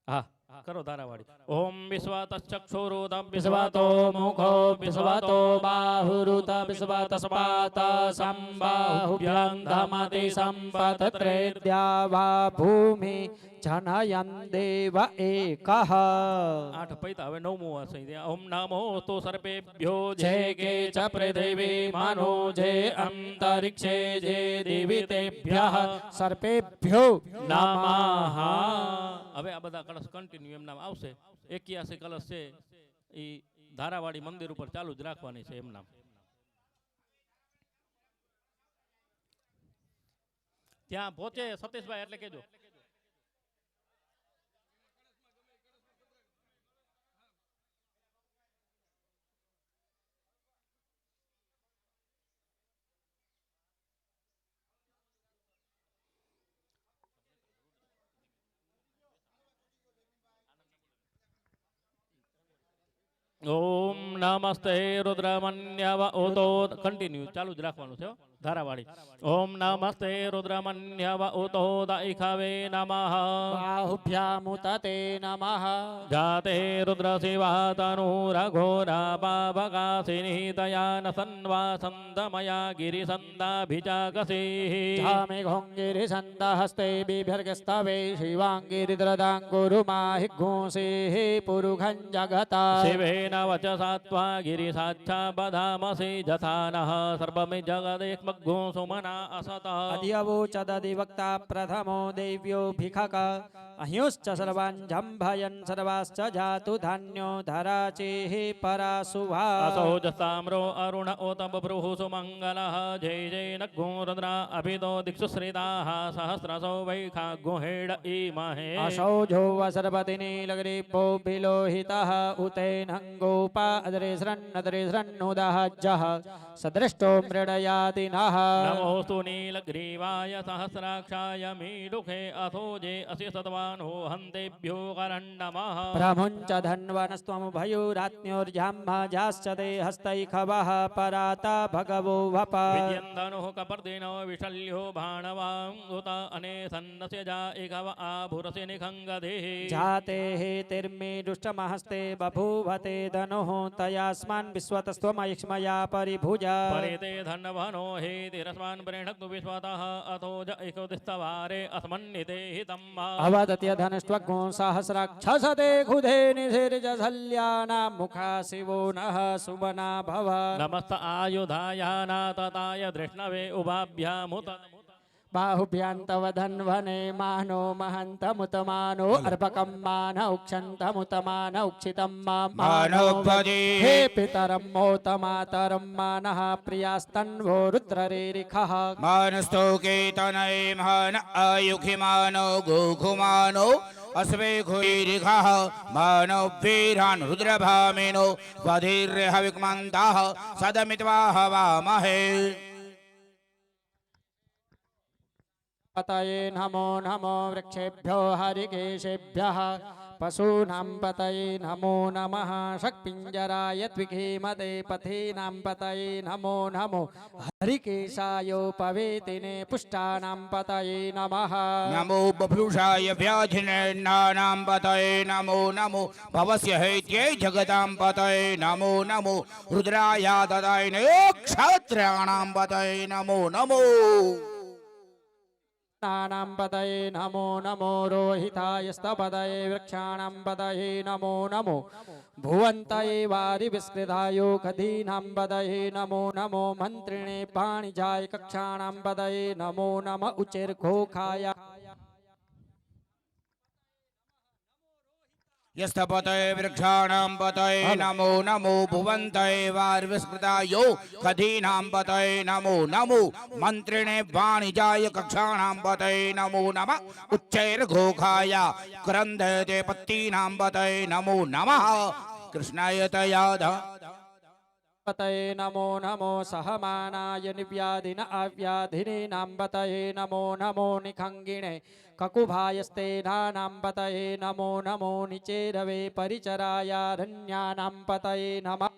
હા કરો ધારાવાળી ઓમ વિશ્વાતશ્ચક્ષુરુતમ વિશ્વાતો મુખો વિશ્વાતો બાહુરુત વિશ્વાત સ્પાત સંબાહુભ્યાં ધમતિ સંપતત્રેદ્યા વા ભૂમિ જનયન દેવ એકઃ આઠ પૈતા હવે નવમું હશે ઓમ નમો તો સર્પેભ્યો જે કે ચ પૃથિવી મનો જે અંતરિક્ષે જે દેવિતેભ્યઃ સર્પેભ્યો નમઃ હવે આ બધા કળશ કન્ટિન્યુ એમ નામ આવશે 81 કળશ છે એ ધારાવાળી મંદિર ઉપર ચાલુ જ રાખવાની છે એમ નામ ત્યાં પહોંચે સતીશભાઈ એટલે કેજો ઓમ નમસ્તે રુદ્રમન્યવ ઓતો કન્ટિન્યુ ચાલુ જ રાખવાનું છે ધારાવાળી ઓમ નમસ્તે રુદ્રમન્યવ ઉતો દૈખવે નમઃ બાહુભ્યામુતતે નમઃ જાતે રુદ્ર સેવા તનુરઘોરા પાપકાસિની તયા નસન્વાસંતમયા ગિરિસંદાભિજાગસે ધામે ઘોંગિરિ સંદહસ્તે બિભર્ગસ્તવે શિવાંગિરિદ્રદાંગુરુમાહિ ઘોષે પુરુઘં જગતા શિવેન વચસા ત્વા ગિરિસાચ્છા બધામસી જથાનઃ સર્વમિ જગદેક્મગ્ગો સુમના અસત અધ્યવોચદધિવક્તા પ્રથમો દેવ્યો ભિખક અહ્યુશ્ચ સર્વાन् જંભયन् સર્વાશ્ચ જાતુ ધાન્યો ધરાચેઃ પરાસુભા असोजस्ताम्रो अरुण ओतम बभ्रुः सुमङ्गलः जय जय नग्गो रुद्रा अभितो दिक्षु श्रिताः सहस्रसो वैखाग्गुहेड इमहे अशौझो वसर्पति नीलग्रीपो विलोहितः उतेनङ्गोपा अदरेश्रन्नुदहज्जः सदृष्टो मृडयाति नः नमोऽस्तु नीलग्रीवाय सहस्राक्षाय मीडुखे अथोजे असि सत्वानो हन्तेभ्यो करण्डमः प्रमुञ्च धन्वनस्त्वमुभयोरात्म्योर्जाम्भजाश्च ते हस्तैखवः पराता भगवो वप विद्यन्दनुः कपर्दिनो विशल्यो भाणवाङ्गुत अने सन्नस्य जा इखव आभुरसि निखङ्गदेः जाते हेतिर्मे दुष्टमहस्ते बभूवते धनुः तयास्मान् विश्वतस्त्वमयक्ष्मया परिभुजा परिते धन्वनो हेतिरस्मान् प्रेणक्तु विश्वतः अथो ज इकोदिस्तवारे अस्मन्निते हितं मा अवदत्य धनष्ट्वग्गो सहस्राक्षसते खुधे निधिर्जसल्यानां मुखा शिवो नः सुमना भव नमस्त आयुधायानातताय धृष्णवे उभाभ्यामुत बाहुभ्यान्तव धन्वने मानो महन्तमुतमानो अर्भकं मान उक्षन्तमुतमान उक्षितं मानोपदे हे पितरं मोतमातरं मानः प्रियास्तन्वो रुद्ररेरिखः मानस्तोके तनय महान आयुखिमानो गोखुमानो अस्वे घुरिखः मानो वीरान् रुद्रभामिनो वधिर्हविक्मन्ताः सदमित्वा हवामहे पतये नमो नमो वृक्षेभ्यो हरिकेशेभ्यः पशूनां पतये नमो नमः षट्पिञ्जराय द्विघीमते पथीनां पतये नमो नमो हरिकेशायोपवेतिने पुष्टानां पतये नमः नमो बभ्रुषाय व्याधिनानां पतये नमो नमो भवस्य हैत्यै जगतां पतये नमो नमो रुद्राय ददायिने क्षत्राणां पतये नमो नमो नानां पतये नमो नमो रोहिताय स्तपतये वृक्षाणां पतये नमो नमो भुवन्तये वारिविस्कृतायो खदीनां पतये नमो नमो मन्त्रिणे पाणिजाय कक्षाणां पतये नमो नम उचिर्घोखाय यस्तपतये वृक्षाणां पतये नमो नमो भुवन्तये वार्विस्कृतायो खदीनां पतये नमो नमो मन्त्रिणे वाणिजाय कक्षाणां पतये नमो नमः उच्चैर्घोखाय क्रन्दयते पत्तीनां पतये नमो नमः कृष्णाय तयाध पतये नमो नमो सहमानाय निव्याधिन अव्याधिनीनां पतये नमो नमो निखङ्गिणे ककुभायस्तेनानां पतये नमो नमो निचेरवे परिचरायारण्यानां पतये नमः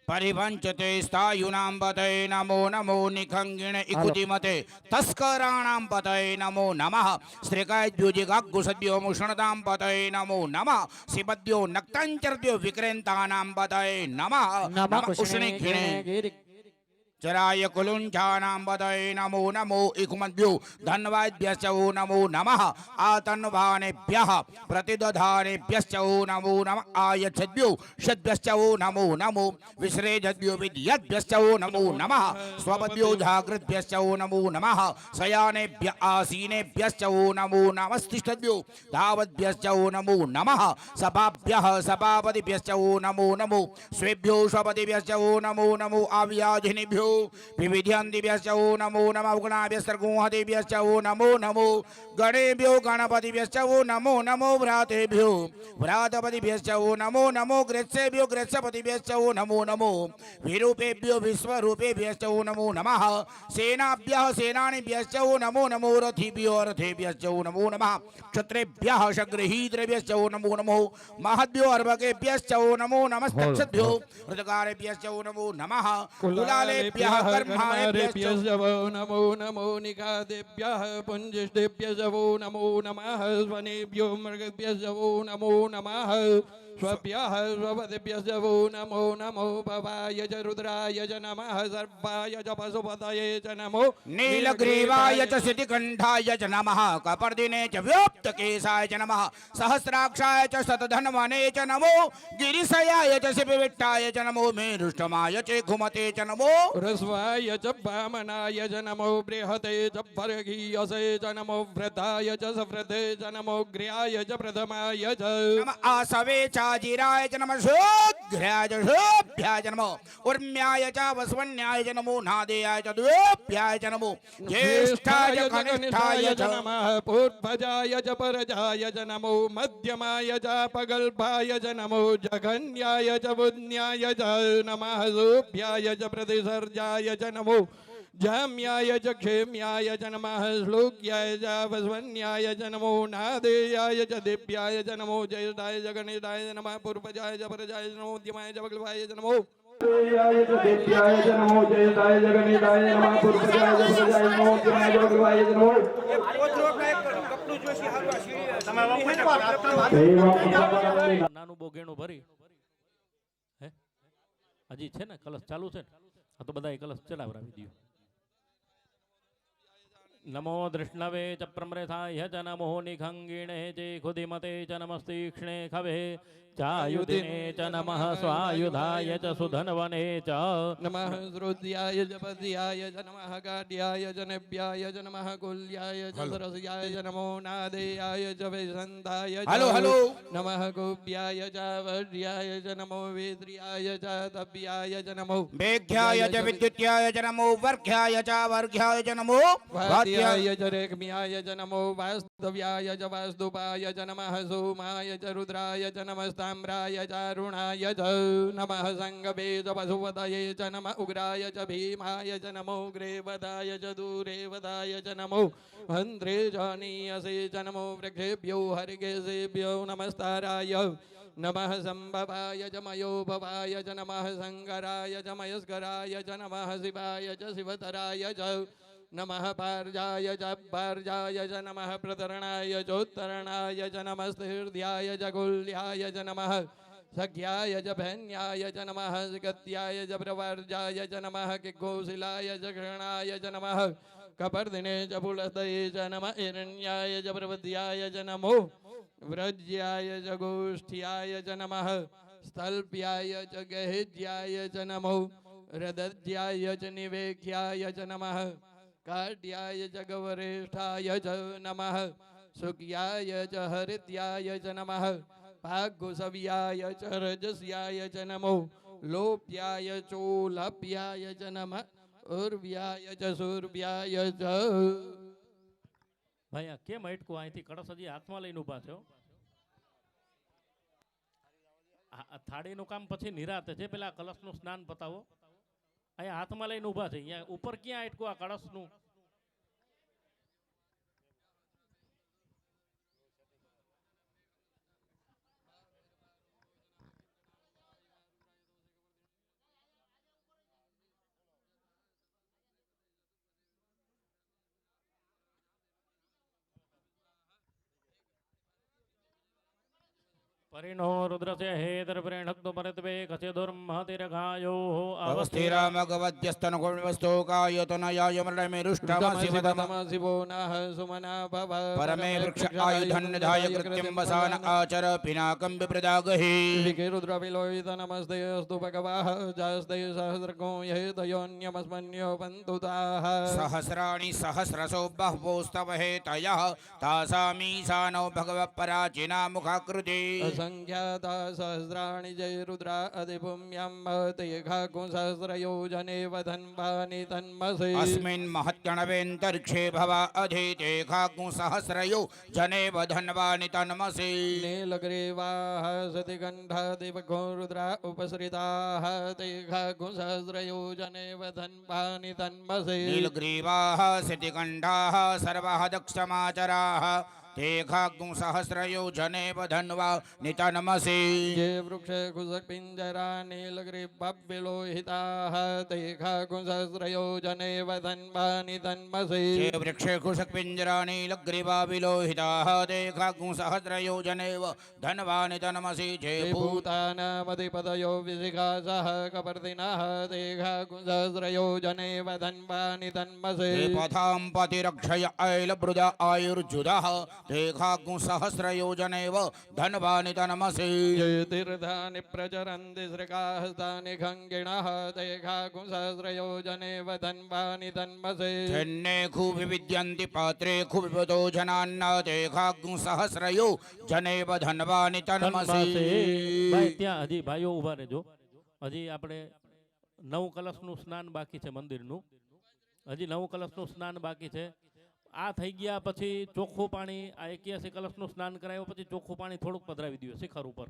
परिपञ्चते स्थायुनां पतये नमो नमो निखङ्गिण इकुतिमते तस्कराणां पतये नमो नमः श्रीकाद्युजिगाग्गुसद्यो मुषणतां पतये नमो नमः शिवद्यो नक्ताञ्चर्द्यो विक्रेन्तानां पतये नमः नमः उष्णिखिणे चराय कुलुञ्चानां पतये नमो नमो इकुमद्भ्यो धन्वाद्भ्यश्च वो नमो नमः आतन्वानेभ्यः प्रतिदधानेभ्यश्च वो नमो नमः आयच्छद्भ्यो षद्भ्यश्च वो नमो नमो विश्रेजद्भ्यो विद्यद्भ्यश्च वो नमो नमः स्वपद्भ्यो जागृद्भ्यश्च वो नमो नमः शयानेभ्य आसीनेभ्यश्च वो नमो नमस्तिष्ठद्भ्यो धावद्भ्यश्च वो नमो नमः सभाभ्यः सभापतिभ्यश्च वो नमो नमो स्वेभ्यो स्वपतिभ्यश्च वो नमो नमो आव्याधिनिभ्यो विविध्यान्तिभ्यश्च वो नमो नमः गुणाभ्यस्तर्गुंहतेभ्यश्च वो नमो नमो गणेभ्यो गणपतिभ्यश्च वो नमो नमो भ्रातेभ्यो भ्रातपतिभ्यश्च वो नमो नमो ग्रेत्सेभ्यो ग्रेत्सपतिभ्यश्च वो नमो नमो विरूपेभ्यो विश्वरूपेभ्यश्च वो नमो नमः सेनाभ्यः सेनानिभ्यश्च वो नमो नमो रथिभ्यो रथेभ्यश्च वो नमो नमः क्षत्रेभ्यः शग्रहीद्रेभ्यश्च वो नमो नमो महद्भ्यो अर्भकेभ्यश्च वो नमो नमस्तक्षद्भ्यो ऋतकारेभ्यश्च वो नमो नमः कुलाले कर्मारेभ्यः कर्मारेभ्यश्च वो नमो नमो निकादेभ्यः पुञ्जिष्टेभ्यश्च वो नमो नमः स्वनेभ्यो मृगभ्यश्च वो नमो नमः स्वभ्यः स्वपतिभ्यश्च वो नमो नमो भवाय च रुद्राय च नमः सर्वाय च पशुपतये च नमो नीलग्रीवाय च सिद्धिकण्ठाय च नमः कपर्दिने च व्योप्तकेशाय च नमः सहस्राक्षाय च शतधन्वने च नमो गिरिशयाय च शिविविट्टाय च नमो मेरुष्टमाय च घुमते च नमो ह्रस्वाय च वामनाय च नमो बृहते च वर्गीयसे च नमो वृताय च सवृते च नमो ग्र्याय च प्रथमाय च नम आसवे चाजिराय च नमः शोघ्राय च शोभ्याय च नमो उर्म्याय च वस्वन्याय च नमो नादेयाय च द्वेभ्याय च नमो ज्येष्ठाय च कनिष्ठाय च नमः पूर्वजाय च परजाय च नमो मध्यमाय च पगल्भाय च नमो जघन्याय च बुध्न्याय च नमः सोभ्याय च प्रतिसर्जाय च नमो जाम्याय च क्षेम्याय च नमः श्लोक्याय च वस्वन्याय च नमो नादेयाय च दिव्याय च नमो ज्येष्ठाय च गणेशाय च नमः पूर्वजाय च परजाय च नमो मध्यमाय च पगल्भाय च नमो देयाय च दिव्याय च नमो जयताय जगन्नाथाय नमः पूर्वजाय च प्रजाय नमो ज्ञाय च भगवाय च नमो નાનું બોગેણું ભરી હે હજી છે ને કલશ ચાલુ છે ને આ તો બધા કલશ ચડાવરાવી દો નમો દૃષ્ણવે ચ પ્રમ્રેથાય ચ નમો નિખંગિણે ચ ખુદિમતે ચ નમસ્તીક્ષ્ણે ખવે ચાયુધિને ચ નમઃ સ્વાયુધાય ચ સુધન્વને ચ नमः रुद्राय च पद्याय च नमः गाढ्याय च नभ्याय च नमः कुल्याय च सरस्याय च नमो नादेयाय च वैसन्ताय च हलो हलो नमः गोप्याय च वर्याय च नमो वेद्रियाय च तव्याय च नमो वेघ्याय च विद्युत्याय च नमो वर्घ्याय च वर्घ्याय च नमो वाद्याय च रेग्म्याय च नमो वास्तव्याय च वास्तुपाय च नमः सोमाय च रुद्राय च नमस्ताम्राय च अरुणाय च नमः संगवे च पशुपतये च नमः उग्राय च भीमाय च नमो ग्रेवदाय च दूरेवदाय च नमो हन्त्रे जानीयसे च नमो वृक्षेभ्यो हरिकेशेभ्यो नमस्ताराय नमः संभवाय च मयोभवाय च नमः शङ्कराय च मयस्कराय च नमः शिवाय च शिवतराय च नमः पार्जाय च पार्जाय च नमः प्रतरणाय चोत्तरणाय च नमस्तीर्ध्याय च कुल्याय च नमः सख्याय च भैन्याय च नमः गत्याय च प्रवर्जाय च नमः किघोशिलाय च घृणाय च नमः कपर्दिने च पुलस्तये च नमः हिरण्याय च प्रवद्याय च नमो व्रज्याय च गोष्ठ्याय च नमः स्थल्प्याय च गहेज्याय च नमो रदध्याय च निवेख्याय च नमः काट्याय च गवरेष्ठाय च नमः सुख्याय च हरित्याय च नमः भागुसव्याय च रजस्याय च नमो लोप्याय चोलप्याय च नमः उर्व्याय च सूर्व्याय च ભાઈ આ કેમ અટકું અહીંથી કળશ હજી હાથમાં લઈને ઊભા છો આ થાળીનું કામ પછી નિરાતે છે પેલા કળશનું સ્નાન પતાવો અહીંયા હાથમાં લઈને ઊભા છે અહીંયા ઉપર ક્યાં અટકું આ કળશનું परिणो रुद्रस्य हेतर्प्रेणक्तो परत्वे कस्य दुर्महतिरघायो अवस्थिरामगवद्यस्तनकोणवस्तोकायतनयाय मृडमेरुष्टमसिवतम शिवो नः सुमना भव परमे वृक्ष आयुधन्यधाय कृत्यं वसान आचर पिनाकं विप्रदागहि रुद्रविलोहित नमस्ते अस्तु भगवाः जास्ते सहस्रको यहेतयोन्यमस्मन्यो पन्तुताः सहस्राणि सहस्रशो बहवोस्तव हेतयः तासामीशानो भगवत्पराचिना मुखाकृति संख्याता सहस्राणि जय रुद्रा अधिपुम्यं महते घाकुं सहस्रयोजने वधन्वानि तन्मसे अस्मिन् महत्गणवेन्तरिक्षे भवा अधीते खाकुं सहस्रयो जने वधन्वानि तन्मसि नीलग्रीवाः सतिकण्ठा दिवघो रुद्रा उपसृताः ते घाकुं सहस्रयोजने वधन्वानि तन्मसे नीलग्रीवाः सितिकण्ठाः सर्वाः दक्षमाचराः તે ખાગું સહસ્રયોજનેવ ધન્વા નિતનમસી ये वृक्ष कुशक पिंजरा नीलग्रीवलोहिताः ते खाकुंसहस्रयोजने वधन्वानि तन्मसि જે વૃક્ષે કુશક પિંજરા નીલગ્રીવા વિલોહિતાઃ તે ખાગું સહસ્રયોજનેવ ધન્વાનિ તનમસી જે ते भूतानामधिपतयो विशिखासः कपर्दिनः ते खाकुंसहस्रयोजने वधन्वानि तन्मसि તે પથામ પતિરક્ષય ઐલબૃદા આયુર્જુદઃ તે ખાગું સહસ્રયોજનેવ ધન્વાનિ તનમસી ये तीर्थानि प्रचरन्ति श्रीकाहस्तानि खङ्गिणः ते खाकुंसहस्रयोजने वधन्वानि तन्मसि જન્ને ખૂબ વિદ્યંતિ પાત્રે ખૂબ વિપદો જનાન્ન તે ખાગું સહસ્રયોજનેવ ધન્વાનિ તનમસી ભાઈ ત્યાં હજી ભાઈઓ ઊભા રહેજો. હજી આપણે 9 કલશનું સ્નાન બાકી છે મંદિરનું. હજી 9 કલશનું સ્નાન બાકી છે. આ થઈ ગયા પછી ચોખ્ખું પાણી, આ 81 કલશનું સ્નાન કરાયો પછી ચોખ્ખું પાણી થોડુંક પધરાવી દો શિખર ઉપર.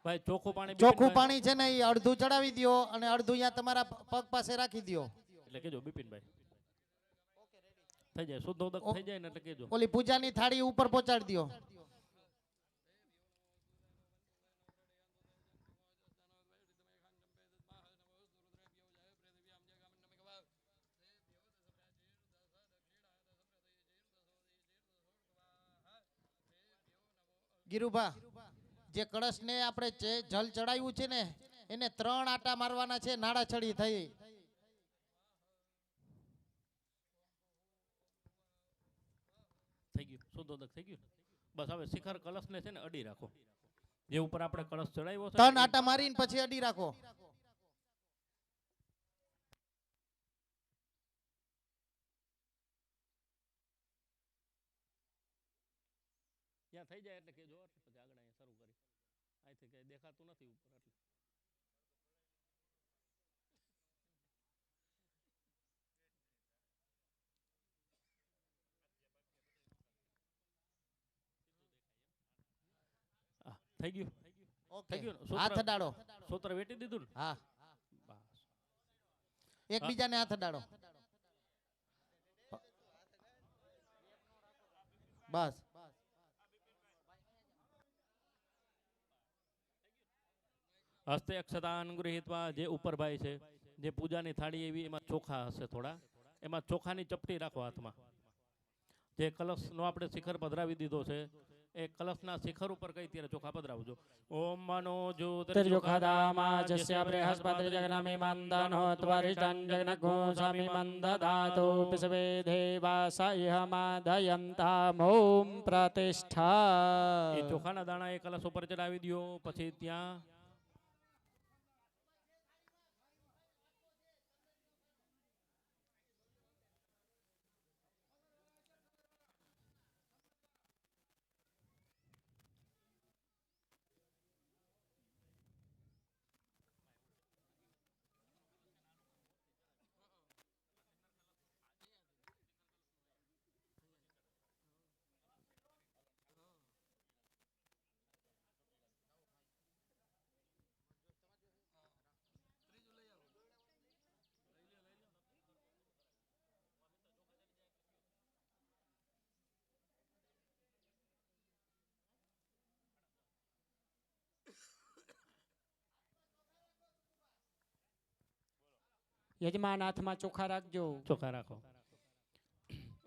ભાઈ ચોખ્ખું પાણી ચોખ્ખું બિપિનભાઈ, પાણી છે ને એ અડધું ચડાવી દ્યો અને અડધું અહીંયા તમારા પગ પાસે રાખી દ્યો. એટલે કેજો બિપિનભાઈ થઈ જાય શુદ્ધોદક થઈ જાય ને એટલે કેજો. ઓલી પૂજાની થાળી ઉપર પહોંચાડી દ્યો. ગીરુભા, જે કળશને આપણે જલ ચડાવ્યું છે ને એને 3 આટા મારવાના છે. નાડા ચડી થઈ થઈ ગયું શુદ્ધોદક થઈ ગયું. બસ હવે શિખર કલશને છે ને અડી રાખો. જે ઉપર આપણે કળશ ચડાવ્યો છે 3 આટા મારીને પછી અડી રાખો. ત્યાં થઈ જાય એટલે કેજો એટલે પછી આગળ અહીંયા શરૂ કરી. અહીંથી કઈ દેખાતું નથી ઉપર એટલે થઈ ગયું. ઓકે, થઈ ગયું ને? હાથ સૂત્ર અડાડો. સૂત્ર વેટી દીધું ને? હા, બસ. એકબીજાને હાથ અડાડો. બસ. હસ્તે અક્ષતાન ગૃહીત્વા, જે ઉપર ભાઈ છે જે પૂજાની થાળી એવી એમાં ચોખા હશે થોડા, એમાં ચોખાની ચપટી રાખો હાથમાં. જે કલશનો આપણે શિખર પધરાવી દીધો છે એ કલશના શિખર ઉપર કઈ ત્યારે ચોખા પધરાવજો. ઓમ મનો ત્રિજોખાદામા જસ્ય બૃહસ્પતિ જગનમે મંદનો ત્વરિષ્ટં જગનગો સ્વામી મંદદાતો પિસવે દેવાસયમાદયંતા ઓમ પ્રતિષ્ઠા. એ ચોખાના દાણા એ કલશ ઉપર ચડાવી દો. પછી ત્યાં યજમાન હાથમાં ચોખા રાખજો. ચોખા રાખો.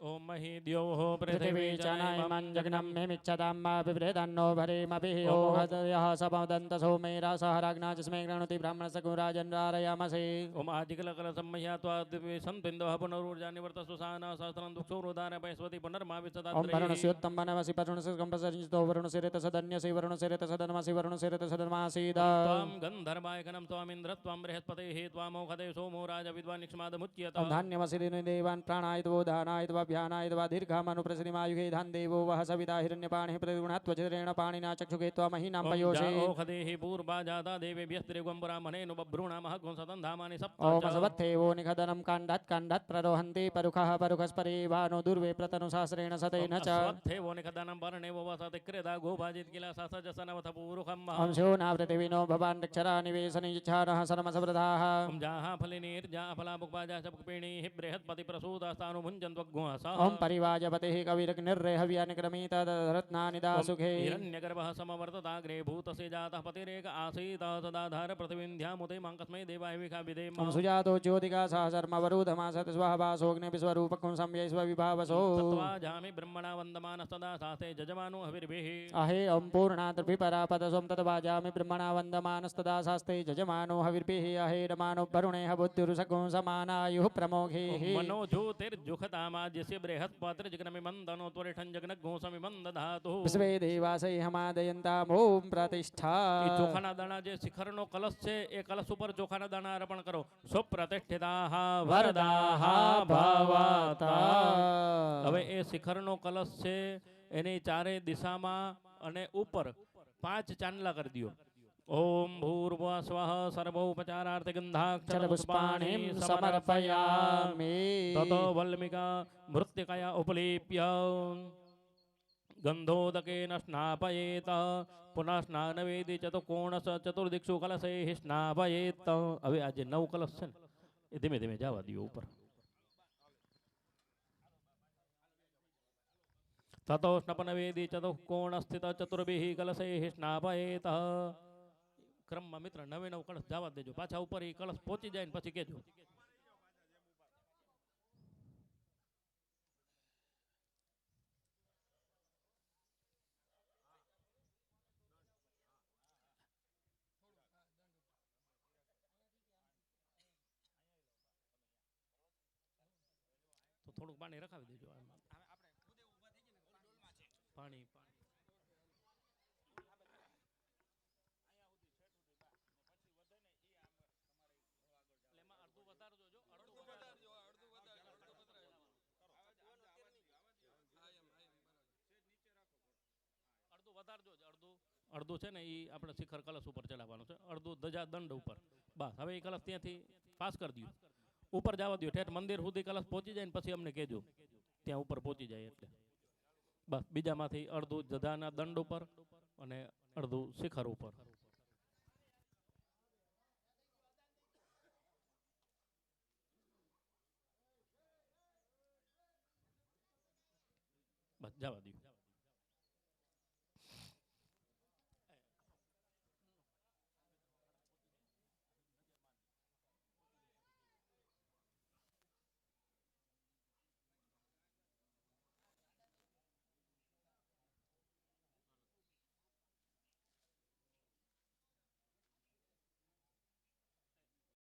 ઓમ મહી દ્યોહો પૃથિવી ચાનાયમાન જગનમ મેમિચ્છતામ્મા વિવ્રેદન્નો ભરેમપિ ઓમ ઓહદયઃ સપદંત સોમેરા સહરાજ્ઞા જસ્મૈ ગણોતિ બ્રાહ્મણ સગુરાજન રારયામસે. ઓમ આદિકલ કલ સંમહ્યાત્વા દિવ્ય સંપિંદો પુનરુર્જા નિવર્ત સુસાના સહસ્રં દુક્ષો રોદાન પૈસ્વતી પુનર્માવિસતા. ઓમ ભરુણસ્યોત્તમ વનવસી પરુણસી કંપસરિંજતો વરુણસિરેત સદન્યસી વરુણસિરેત સદનમસી વરુણસિરેત સદનમાસીદ. ત્વામ ગંધર્વાય ગણમ ત્વામિન્દ્ર ત્વામ બૃહસ્પતિઃ ત્વામ મોખદે સોમો રાજ વિદ્વાન નિક્ષમાદ મુચ્યત. ઓમ ધાન્યવસી દેવાન પ્રાણાય ત્વો દાનાય ત્વા ભ્યાનાય यद्वा दीर्घामनुप्रसृतिमायुगे धान देवो वह सविता हिरण्यपाणिः प्रतिगुणात्वचरेण पाणिना चक्षुगे त्वमहीनां पयोषे ओखदेः पूर्वा जाता देवेभ्यस्त्रिगुम्बरामनेनु बभ्रूणामः गुंसतन्धामानि सप्त ओम सवत्थेवो निखदनं काण्डात् प्ररोहन्ति परुखः परुखस्परे भानो दुर्वे प्रतनुसहस्रेण सतेन च स्वत्थेवो निखदनं पर्णेवो वसति क्रेदा गोभाजित किल ससजसनवथ पूरुखम् ओम शोनावृतिविनो भवान् रक्षरा निवेशनिच्छारः सरमसवृधाः ओम जाहा फलिनीर्जा फलामुक्पाजा चपुक्पिणीः बृहत्पति प्रसूदास्तानुभुञ्जन्त्वग्गुहसः ओम परिवाजपतिः कविरग्निर्रेहव्यानिक्रमीत रत्नानि दासुखे हिरण्यगर्भः समवर्तताग्रे भूतस्य जातः पतिरेक आसीत् तदाधार प्रतिविन्ध्यामुते माङ्कस्मै देवाय विखाभिधेम ओम सुजातो ज्योतिका सहधर्मवरुधमासत् स्वभासोऽग्नि विश्वरूपकुं संयैस्वविभावसो तत्त्वाजामि ब्रह्मणा वन्दमानस्तदा सास्ते जजमानो हविर्भिः अहे ओम पूर्णाद्रभिपरापदसोम तद्वाजामि ब्रह्मणा वन्दमानस्तदा शास्ते जजमानो हविर्भिः अहे रमानो वरुणेह बुद्धिरुसकुं समानायुः प्रमोघेः मनो ज्योतिर्जुखतामाज्यस्य बृहत्पतिर्जग्नमिमन्दनो त्वरिठं जग्नघोषमिमन्दधातुः विश्वे देवासै हमादयन्ताम् ओम प्रतिष्ठा એ ચોખાના દાણા જે શિખરનો કલશ છે એ કલશ ઉપર ચોખાના દાણા અર્પણ કરો સુપ્રતિષ્ઠિતાઃ વરદાઃ ભવતા હવે એ શિખરનો કલશ છે એની ચારે દિશામાં અને ઉપર 5 ચાંદલા કરી દો ઓમ ભૂર્ભુવઃ સ્વઃ સર્વોપચારાર્થ ગંધાક્ષર પુષ્પાણિ સમર્પયામિ તતો વલ્મિકા મૃત્તિકયા ઉપલેપ્ય गंधोदकेन स्नापयेत पुनः स्नानवेदी चतुर्कोणस चतुर्दिक्षु कलशैः स्नापयेत હવે આ જે 9 કલશ છે ને એ ધીમે ધીમે જવા દો ઉપર તતો સ્નપનવેદી ચતુર્કોણ સ્થિત ચતુર્ભિઃ કલશૈः સ્નાપયेत ક્રમમાં મિત્ર 9 કલશ જવા દેજો પાછા ઉપર એ કલશ પહોંચી જાય ને પછી કેજો તો થોડુંક પાણી રખાવી દેજો પાણી અડધું છે ને એ આપણે શિખર કલશ ઉપર ચડાવવાનું છે અડધું ધજા દંડ ઉપર બસ હવે એ કલશ ત્યાંથી પાસ કરી દો ઉપર જવા દો ઠેઠ મંદિર સુધી કલશ પહોંચી જાય ને પછી અમને કહેજો ત્યાં ઉપર પહોંચી જાય એટલે બસ બીજામાંથી અડધું જધાના દંડ ઉપર અને અડધું શિખર ઉપર બસ જવા દો